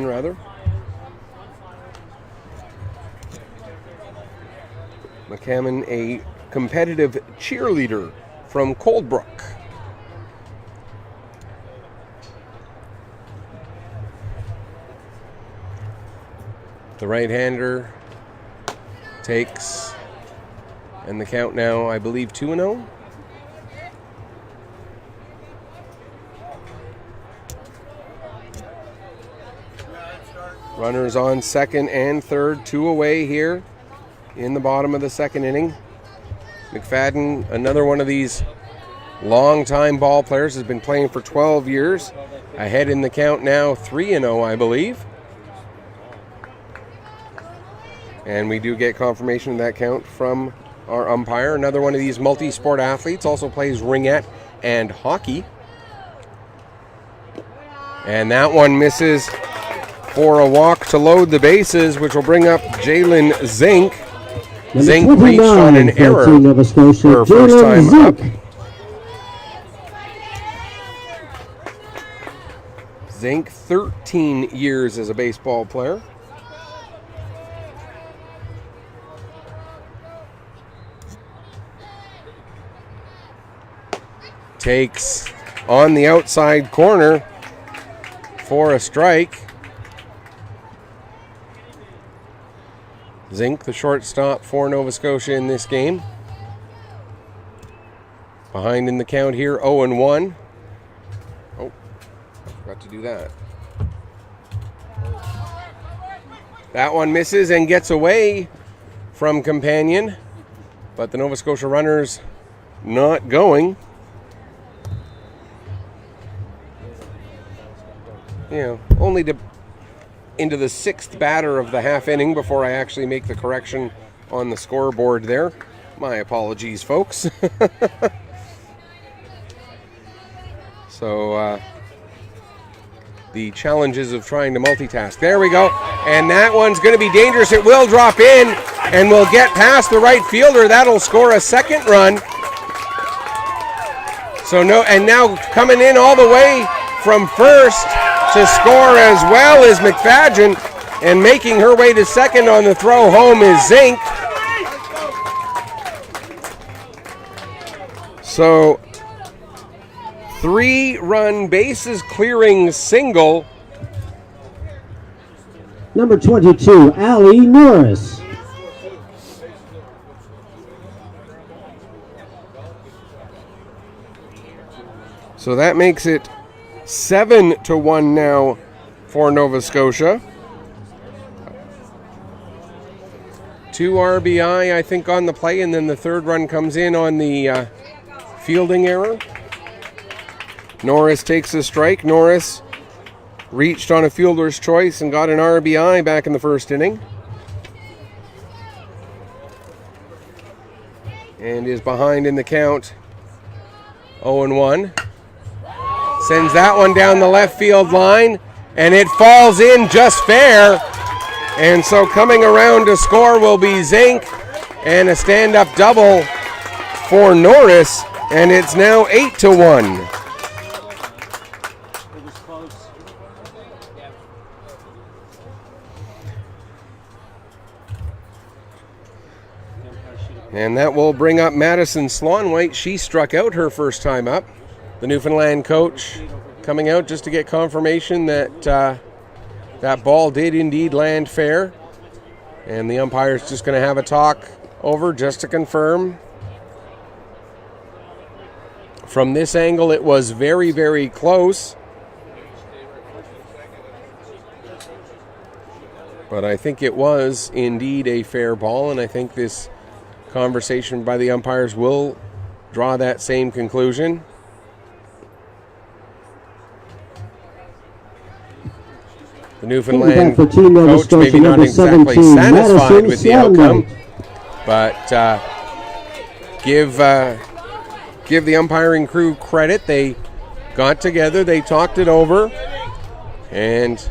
S1: rather. McCammon, a competitive cheerleader from Coldbrook. The right-hander takes, and the count now, I believe, 2-0. Runners on second and third, 2 away here in the bottom of the 2nd inning. McFadden, another one of these long-time ball players, has been playing for 12 years. Ahead in the count now, 3-0, I believe. And we do get confirmation of that count from our umpire. Another one of these multi-sport athletes, also plays ringette and hockey. And that one misses for a walk to load the bases, which will bring up Jalen Zink. Zink reached on an error for her first time up. Zink, 13 years as a baseball player. Takes on the outside corner for a strike. Zink, the shortstop for Nova Scotia in this game. Behind in the count here, 0-1. Oh, I forgot to do that. That one misses and gets away from Companion, but the Nova Scotia runners not going. Only into the sixth batter of the half inning before I actually make the correction on the scoreboard there. My apologies, folks. So, the challenges of trying to multitask. There we go. And that one's going to be dangerous. It will drop in and will get past the right fielder. That'll score a second run. So and now coming in all the way from first to score as well as McFadgen, and making her way to second on the throw home is Zink. So 3-run bases clearing single.
S2: Number 22, Allie Norris.
S1: So that makes it 7-1 now for Nova Scotia. 2 RBI, I think, on the play, and then the third run comes in on the fielding error. Norris takes a strike. Norris reached on a fielder's choice and got an RBI back in the first inning. And is behind in the count, 0-1. Sends that one down the left field line, and it falls in just fair. And so coming around to score will be Zink, and a stand-up double for Norris, and it's now 8-1.
S4: It was close.
S1: And that will bring up Madison Slonwhite. She struck out her first time up. The Newfoundland coach coming out just to get confirmation that that ball did indeed land fair. And the umpire's just going to have a talk over just to confirm. From this angle, it was very, very close. But I think it was indeed a fair ball, and I think this conversation by the umpires will draw that same conclusion. The Newfoundland coach maybe not exactly satisfied with the outcome, but give the umpiring crew credit. They got together, they talked it over, and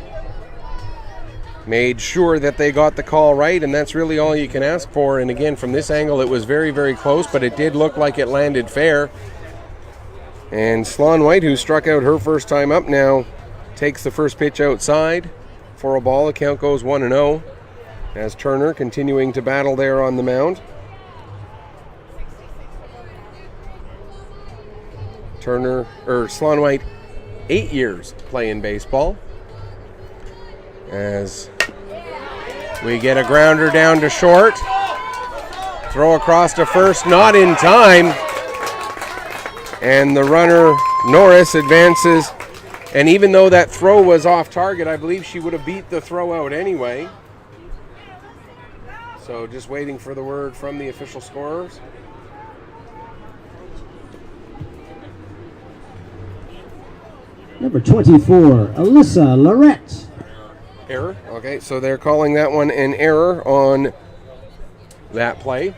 S1: made sure that they got the call right, and that's really all you can ask for. And again, from this angle, it was very, very close, but it did look like it landed fair. And Slonwhite, who struck out her first time up, now takes the first pitch outside for a ball. The count goes 1-0 as Turner continuing to battle there on the mound. Slonwhite, 8 years playing baseball. As we get a grounder down to short. Throw across to first, not in time. And the runner, Norris, advances. And even though that throw was off target, I believe she would have beat the throw out anyway. So just waiting for the word from the official scorers.
S2: Number 24, Alyssa Lorette.
S1: Error. Okay, so they're calling that one an error on that play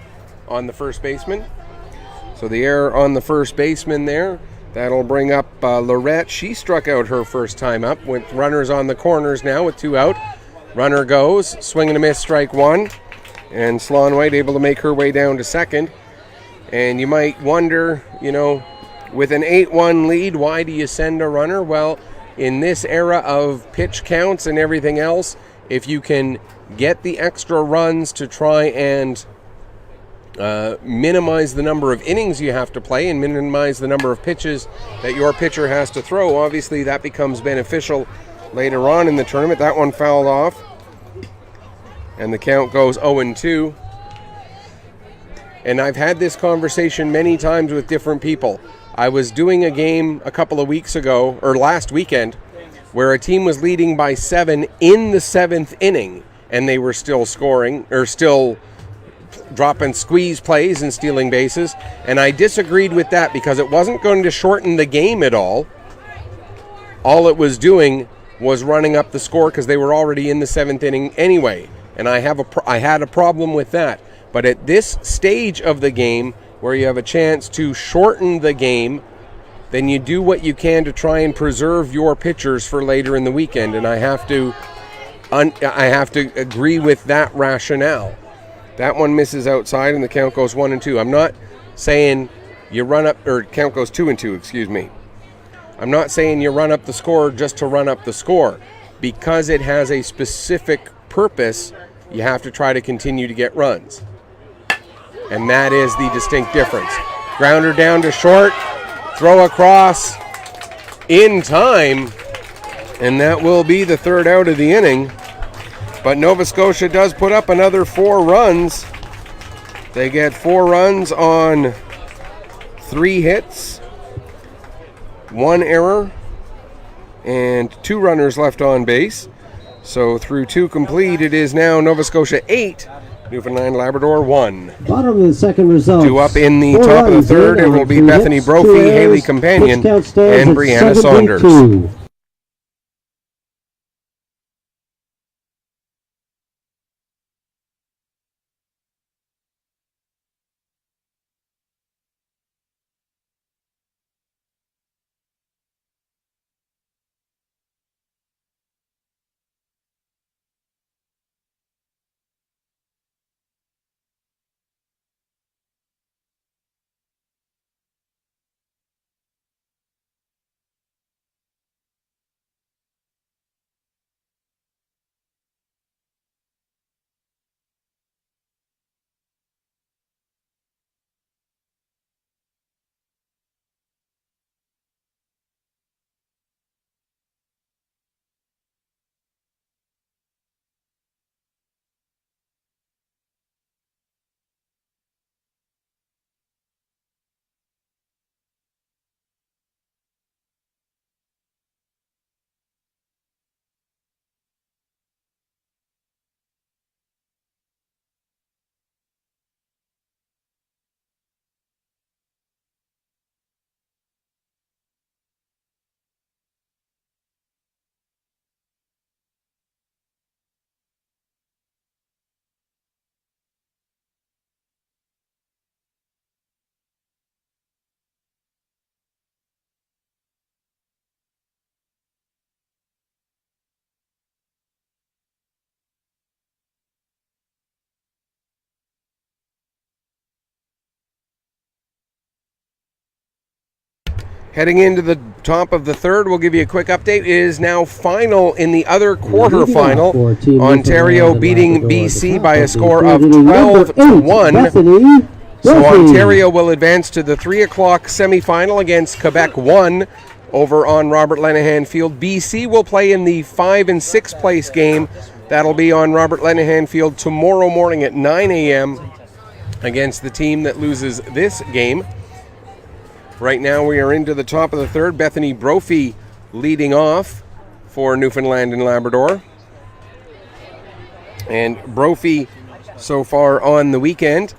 S1: on the first baseman. So the error on the first baseman there. That'll bring up Lorette. She struck out her first time up with runners on the corners now with 2 out. Runner goes, swing and a miss, strike 1. And Sloan White able to make her way down to second. And you might wonder, with an 8-1 lead, why do you send a runner? Well, in this era of pitch counts and everything else, if you can get the extra runs to try and minimize the number of innings you have to play and minimize the number of pitches that your pitcher has to throw, obviously that becomes beneficial later on in the tournament. That one fouled off, and the count goes 0-2. And I've had this conversation many times with different people. I was doing a game a couple of weeks ago, or last weekend, where a team was leading by 7 in the 7th inning, and they were still scoring, or still dropping squeeze plays and stealing bases. And I disagreed with that because it wasn't going to shorten the game at all. All it was doing was running up the score because they were already in the 7th inning anyway. And I had a problem with that. But at this stage of the game, where you have a chance to shorten the game, then you do what you can to try and preserve your pitchers for later in the weekend. And I have to agree with that rationale. That one misses outside, and the count goes 1-2. I'm not saying you run up, or count goes 2-2, excuse me. I'm not saying you run up the score just to run up the score. Because it has a specific purpose, you have to try to continue to get runs. And that is the distinct difference. Grounder down to short, throw across in time, and that will be the 3rd out of the inning. But Nova Scotia does put up another 4 runs. They get 4 runs on 3 hits, 1 error, and 2 runners left on base. So through 2 complete, it is now Nova Scotia 8, Newfoundland Labrador 1.
S2: Bottom of the second result.
S1: 2 up in the top of the 3rd. It will be Bethany Brophy, Haley Companion, and Brianna Saunders. Heading into the top of the 3rd, we'll give you a quick update. It is now final in the other quarterfinal. Ontario beating BC by a score of 12-1. So Ontario will advance to the 3 o'clock semifinal against Quebec 1 over on Robert Lenihan Field. BC will play in the 5 and 6 place game. That'll be on Robert Lenihan Field tomorrow morning at 9 a.m. against the team that loses this game. Right now we are into the top of the 3rd. Bethany Brophy leading off for Newfoundland and Labrador. And Brophy so far on the weekend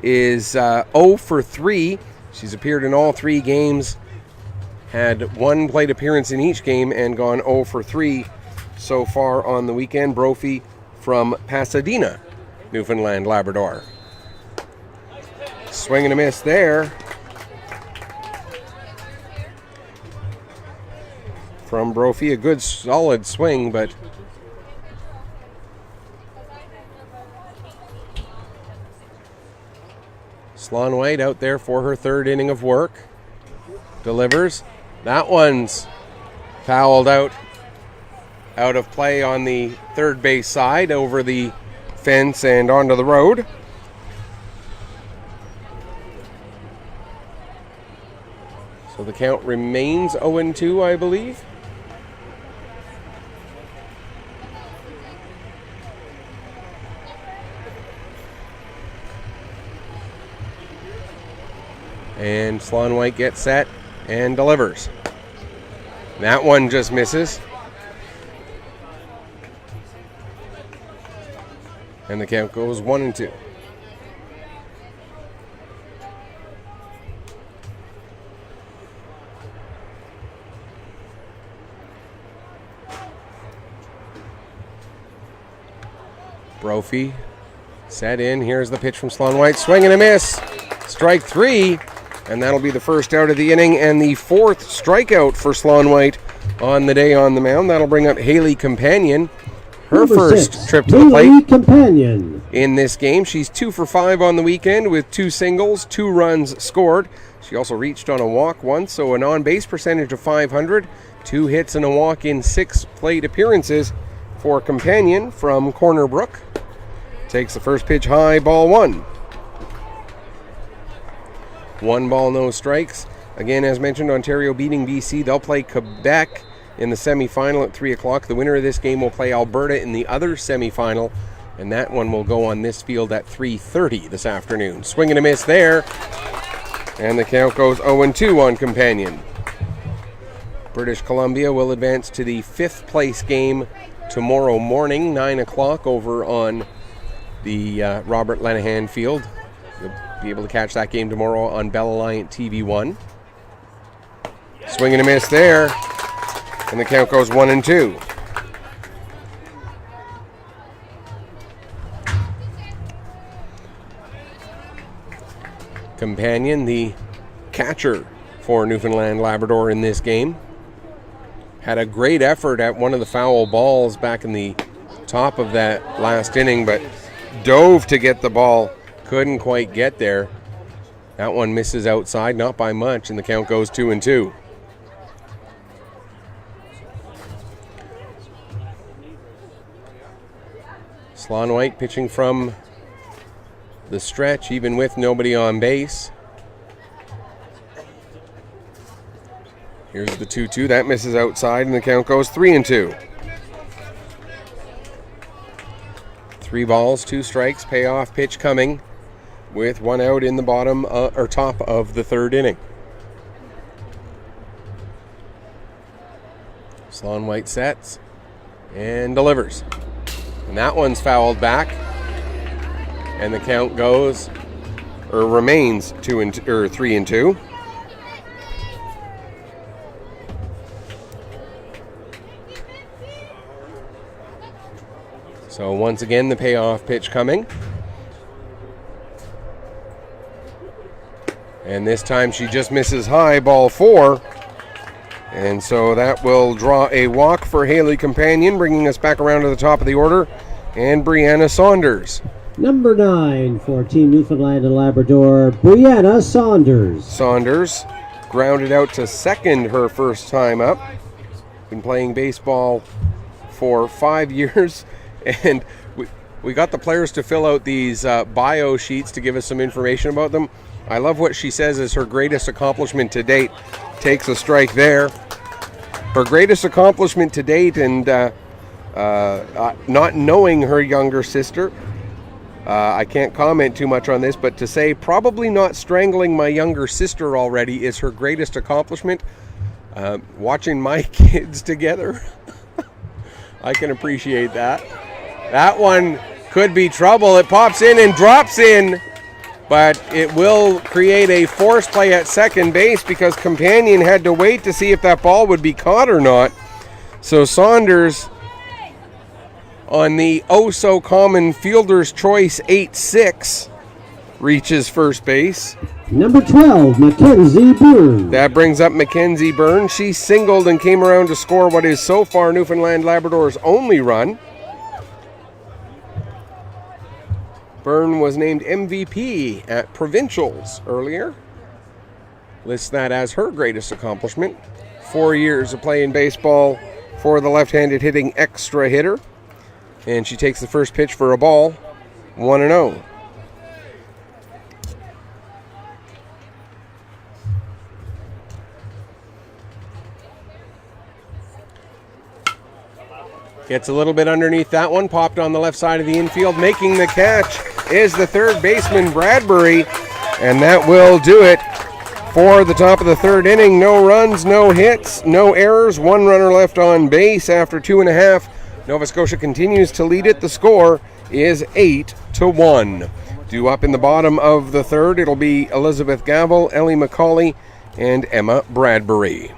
S1: is 0 for 3. She's appeared in all 3 games, had 1 plate appearance in each game, and gone 0 for 3 so far on the weekend. Brophy from Pasadena, Newfoundland, Labrador. Swing and a miss there from Brophy. A good solid swing, but Sloan White out there for her third inning of work. Delivers. That one's fouled out of play on the third base side, over the fence and onto the road. So the count remains 0-2, I believe. And Sloan White gets set and delivers. That one just misses. And the count goes 1-2. Brophy set in. Here's the pitch from Sloan White. Swing and a miss. Strike 3. And that'll be the first out of the inning and the fourth strikeout for Sloan White on the day on the mound. That'll bring up Haley Companion. Her
S2: Number
S1: first
S2: 6,
S1: trip to the plate
S2: Haley Companion.
S1: in this game. She's 2 for 5 on the weekend with 2 singles, 2 runs scored. She also reached on a walk once, so an on-base percentage of .500, 2 hits and a walk in 6 plate appearances for Companion from Corner Brook. Takes the first pitch high, ball 1. 1 ball, no strikes. Again, as mentioned, Ontario beating BC. They'll play Quebec in the semifinal at 3 o'clock. The winner of this game will play Alberta in the other semifinal, and that one will go on this field at 3:30 this afternoon. Swing and a miss there, and the count goes 0-2 on Companion. British Columbia will advance to the 5th place game tomorrow morning, 9 o'clock, over on the Robert Lenihan Field. You'll be able to catch that game tomorrow on Bell Alliant TV1. Swing and a miss there, and the count goes 1-2. Companion, the catcher for Newfoundland Labrador in this game, had a great effort at one of the foul balls back in the top of that last inning, but dove to get the ball. Couldn't quite get there. That one misses outside, not by much, and the count goes 2-2. Sloan White pitching from the stretch, even with nobody on base. Here's the 2-2. That misses outside, and the count goes 3-2. 3 balls, 2 strikes, payoff pitch coming, with 1 out in the bottom or top of the 3rd inning. Sloan White sets and delivers. And that one's fouled back. And the count goes, or remains 3-2. So once again, the payoff pitch coming. And this time she just misses high, ball 4. And so that will draw a walk for Haley Companion, bringing us back around to the top of the order. And Brianna Saunders.
S2: Number 9 for Team Newfoundland and Labrador, Brianna Saunders.
S1: Saunders grounded out to second her first time up. Been playing baseball for 5 years. And we got the players to fill out these bio sheets to give us some information about them. I love what she says is her greatest accomplishment to date. Takes a strike there. Her greatest accomplishment to date, and not knowing her younger sister, I can't comment too much on this, but to say probably not strangling my younger sister already is her greatest accomplishment. Watching my kids together, I can appreciate that. That one could be trouble. It pops in and drops in, but it will create a force play at second base because Companion had to wait to see if that ball would be caught or not. So Saunders on the oh-so-common Fielder's Choice 8-6 reaches first base.
S2: Number 12, Mackenzie Byrne.
S1: That brings up Mackenzie Byrne. She singled and came around to score what is so far Newfoundland Labrador's only run. Byrne was named MVP at Provincials earlier. Lists that as her greatest accomplishment. 4 years of playing baseball for the left-handed hitting extra hitter. And she takes the first pitch for a ball, 1-0. Gets a little bit underneath that one, popped on the left side of the infield. Making the catch is the third baseman, Bradbury, and that will do it for the top of the third inning. No runs, no hits, no errors, one runner left on base after 2.5. Nova Scotia continues to lead it. The score is 8-1. Due up in the bottom of the third, it'll be Elizabeth Gavel, Ellie McCauley, and Emma Bradbury.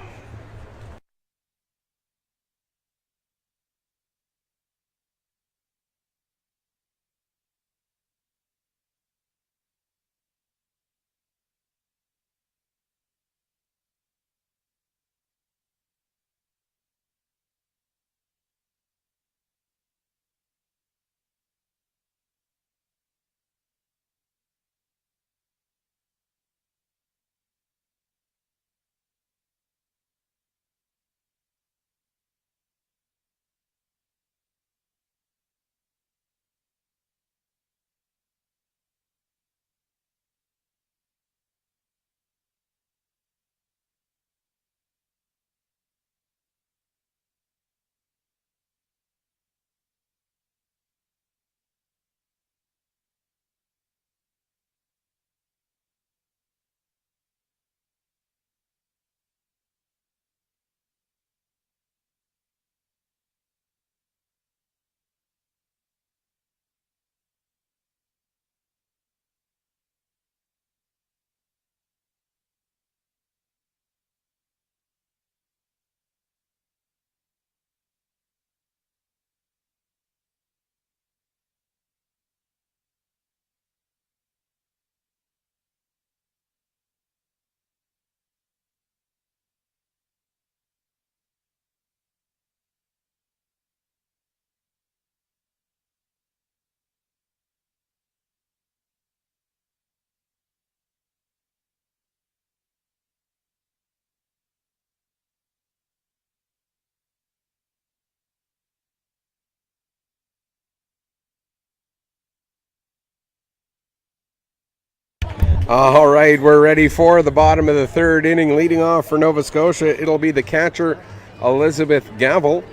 S1: All right, we're ready for the bottom of the third inning. Leading off for Nova Scotia, it'll be the catcher, Elizabeth Gavel.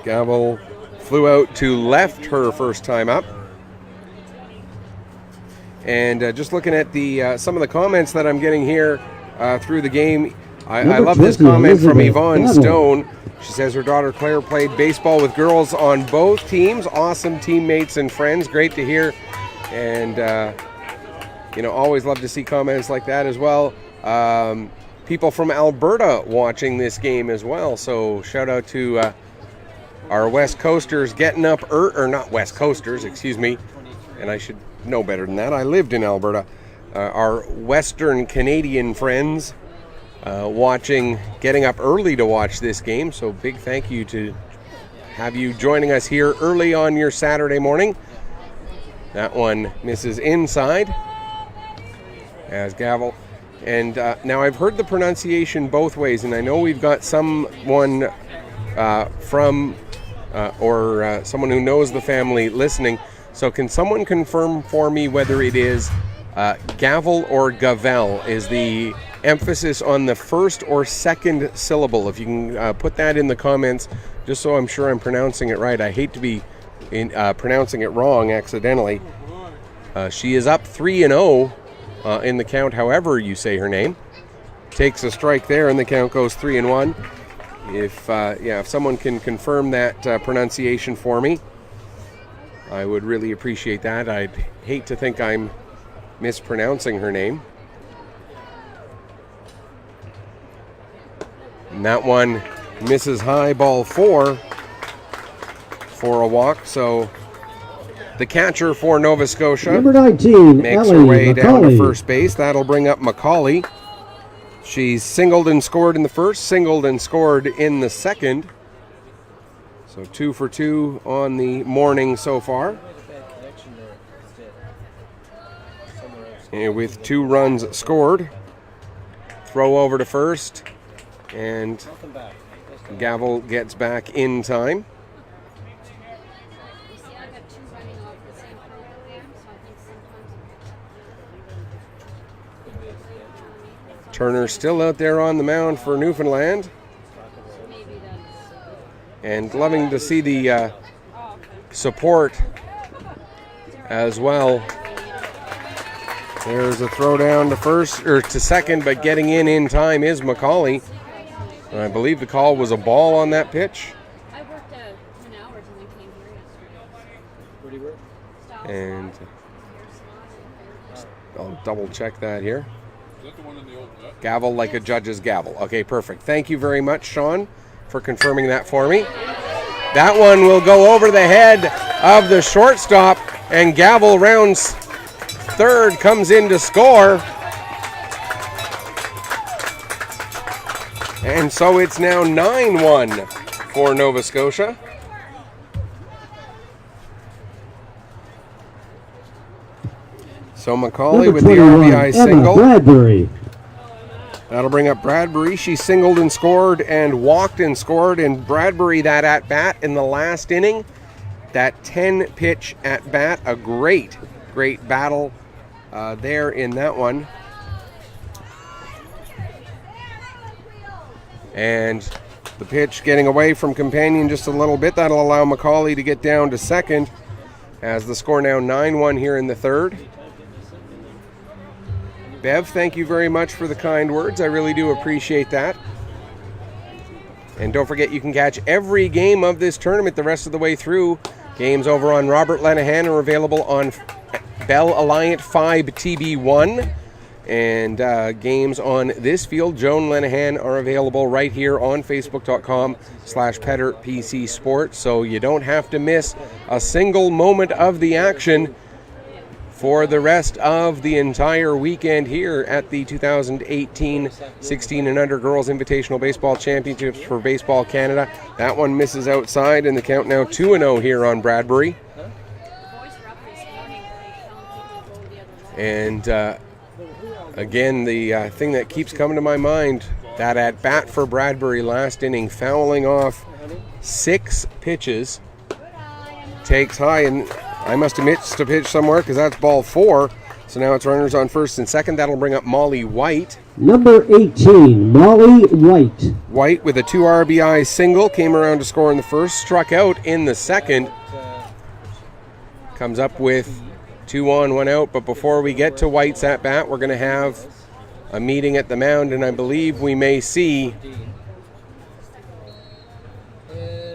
S1: Gavel flew out to left her first time up. And just looking at the some of the comments that I'm getting here through the game, I love this comment from Yvonne Stone. She says her daughter Claire played baseball with girls on both teams. Awesome teammates and friends. Great to hear. And always love to see comments like that as well. People from Alberta watching this game as well. So shout out to our West Coasters getting up, or not West Coasters, excuse me. And I should know better than that. I lived in Alberta. Our Western Canadian friends getting up early to watch this game. So big thank you to have you joining us here early on your Saturday morning. That one misses inside as Gavel. And now I've heard the pronunciation both ways, and I know we've got someone someone who knows the family listening. So can someone confirm for me whether it is Gavel or Gavel? Is the emphasis on the first or second syllable? If you can put that in the comments, just so I'm sure I'm pronouncing it right. I hate to be pronouncing it wrong accidentally. She is up 3-0 in the count, however you say her name. Takes a strike there, and the count goes 3-1. If someone can confirm that pronunciation for me, I would really appreciate that. I'd hate to think I'm mispronouncing her name. And that one misses high, ball 4 for a walk. So the catcher for Nova Scotia,
S2: number 19,
S1: makes
S2: Ellie
S1: her way down to
S2: McCauley.
S1: first base. That'll bring up McCauley. She's singled and scored in the first, singled and scored in the second. So 2 for 2 on the morning so far. And with 2 runs scored. Throw over to first, and Gavel gets back in time. Turner still out there on the mound for Newfoundland. And loving to see the support as well. There's a throw down to first or to second, but getting in time is McCauley. And I believe the call was a ball on that pitch.
S5: I worked 10 hours and then came here yesterday. Where do you work?
S1: And I'll double check that here.
S3: Is that the one in the old net?
S1: Gavel like a judge's gavel. Okay, perfect. Thank you very much, Sean, for confirming that for me. That one will go over the head of the shortstop, and Gavel rounds third, comes in to score. And so it's now 9-1 for Nova Scotia. So McCauley
S2: Number
S1: with the
S2: 21,
S1: RBI
S2: Emma
S1: single.
S2: Bradbury.
S1: That'll bring up Bradbury. She singled and scored and walked and scored. And Bradbury, that at-bat in the last inning, that 10-pitch at-bat, a great battle there in that one. And the pitch getting away from Companion just a little bit. That'll allow McCauley to get down to second as the score now 9-1 here in the third. Bev, thank you very much for the kind words. I really do appreciate that. And don't forget, you can catch every game of this tournament the rest of the way through. Games over on Robert Lenihan are available on Bell Alliant 5 TB1. And games on this field, Joan Lenihan, are available right here on Facebook.com/PetterPC Sports. So you don't have to miss a single moment of the action for the rest of the entire weekend here at the 2018 16 and under Girls Invitational Baseball Championships for Baseball Canada. That one misses outside, and the count now 2-0 here on Bradbury. And again, the thing that keeps coming to my mind, that at bat for Bradbury last inning, fouling off 6 pitches, takes high, and I must have missed a pitch somewhere because that's ball 4. So now it's runners on first and second. That'll bring up Molly White.
S2: Number 18, Molly White.
S1: White with a 2 RBI single, came around to score in the first, struck out in the second. Comes up with 2 on, 1 out. But before we get to White's at bat, we're going to have a meeting at the mound, and I believe we may see,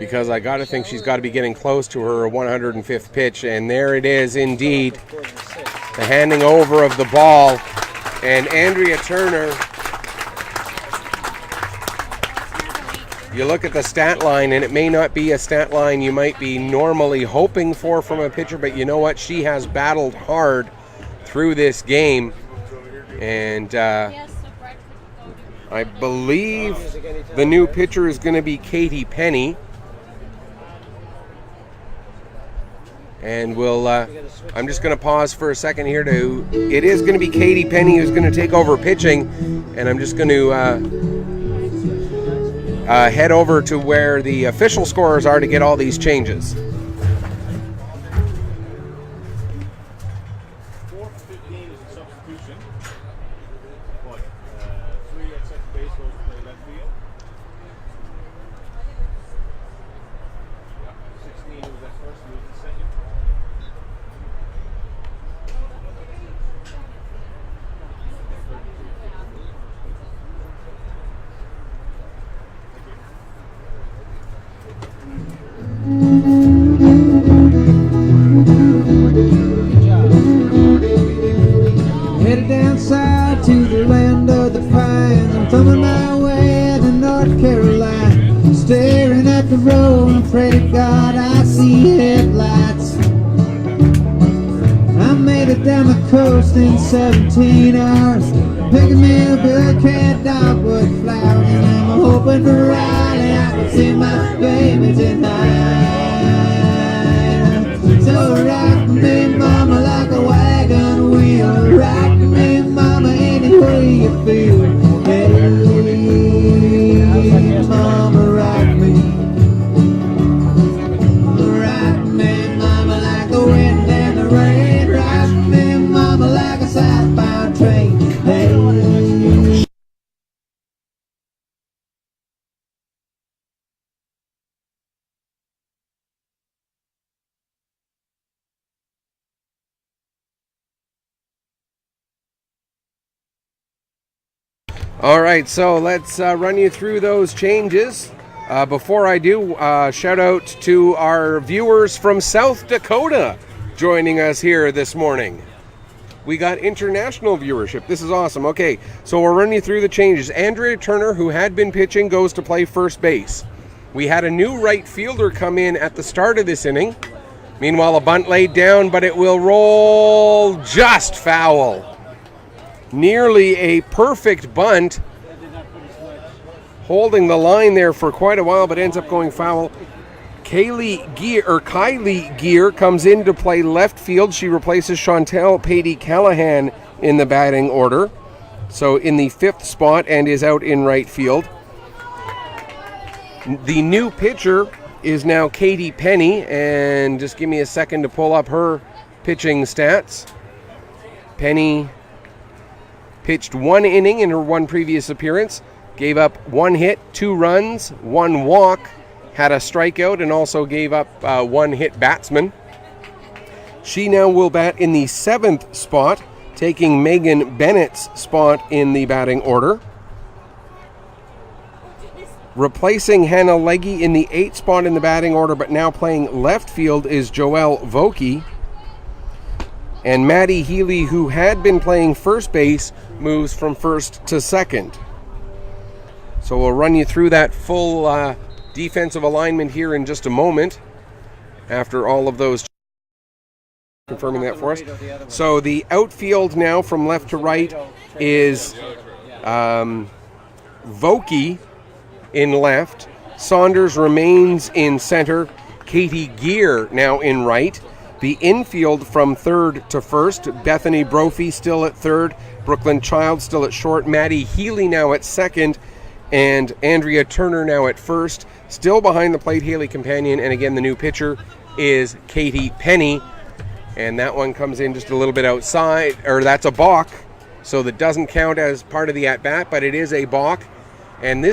S1: because I got to think she's got to be getting close to her 105th pitch, and there it is indeed, the handing over of the ball, and Andrea Turner, you look at the stat line, and it may not be a stat line you might be normally hoping for from a pitcher, but you know what, she has battled hard through this game, and I believe the new pitcher is going to be Katie Penny. And I'm just going to pause for a second here it is going to be Katie Penny who's going to take over pitching, and I'm just going to head over to where the official scorers are to get all these changes.
S3: 4:15 is a substitution, but 3 at second base goes to play left field. 16 was at first, he was at second.
S6: Headed down south to the land of the fine. I'm thumbing my way to North Carolina, staring at at the road and pray to God I see headlights. I made it down the coast in 17 hours, picking me a billcat dogwood flower, and I'm hoping for Riley I can see my baby tonight. So rock me, mama, like a wagon wheel. Rock me, mama, any way you feel. Hey, mama, rock me. Rock me, mama, like the wind and the rain. Rock me, mama, like a southbound train. Hey.
S1: All right, so let's run you through those changes. Before I do, shout out to our viewers from South Dakota joining us here this morning. We got international viewership. This is awesome. Okay, so we'll run you through the changes. Andrea Turner, who had been pitching, goes to play first base. We had a new right fielder come in at the start of this inning. Meanwhile, a bunt laid down, but it will roll just foul. Nearly a perfect bunt, holding the line there for quite a while, but ends up going foul. Kylie Gear comes in to play left field. She replaces Chantel Patey-Callahan in the batting order, so in the 5th spot, and is out in right field. The new pitcher is now Katie Penny, and just give me a second to pull up her pitching stats. Penny pitched 1 inning in her 1 previous appearance, gave up 1 hit, 2 runs, 1 walk, had a strikeout, and also gave up 1 hit batsman. She now will bat in the 7th spot, taking Megan Bennett's spot in the batting order. Replacing Hannah Legge in the 8th spot in the batting order, but now playing left field, is Joelle Vokey. And Maddie Healy, who had been playing first base, moves from first to second. So we'll run you through that full defensive alignment here in just a moment, after all of those confirming that for us. So the outfield now from left to right is Vokey in left, Saunders remains in center, Katie Gear now in right. The infield from third to first, Bethany Brophy still at third, Brooklyn Child still at short, Maddie Healy now at second, and Andrea Turner now at first. Still behind the plate, Haley Companion, and again the new pitcher is Katie Penny, and that one comes in just a little bit outside, or that's a balk, so that doesn't count as part of the at-bat, but it is a balk, and this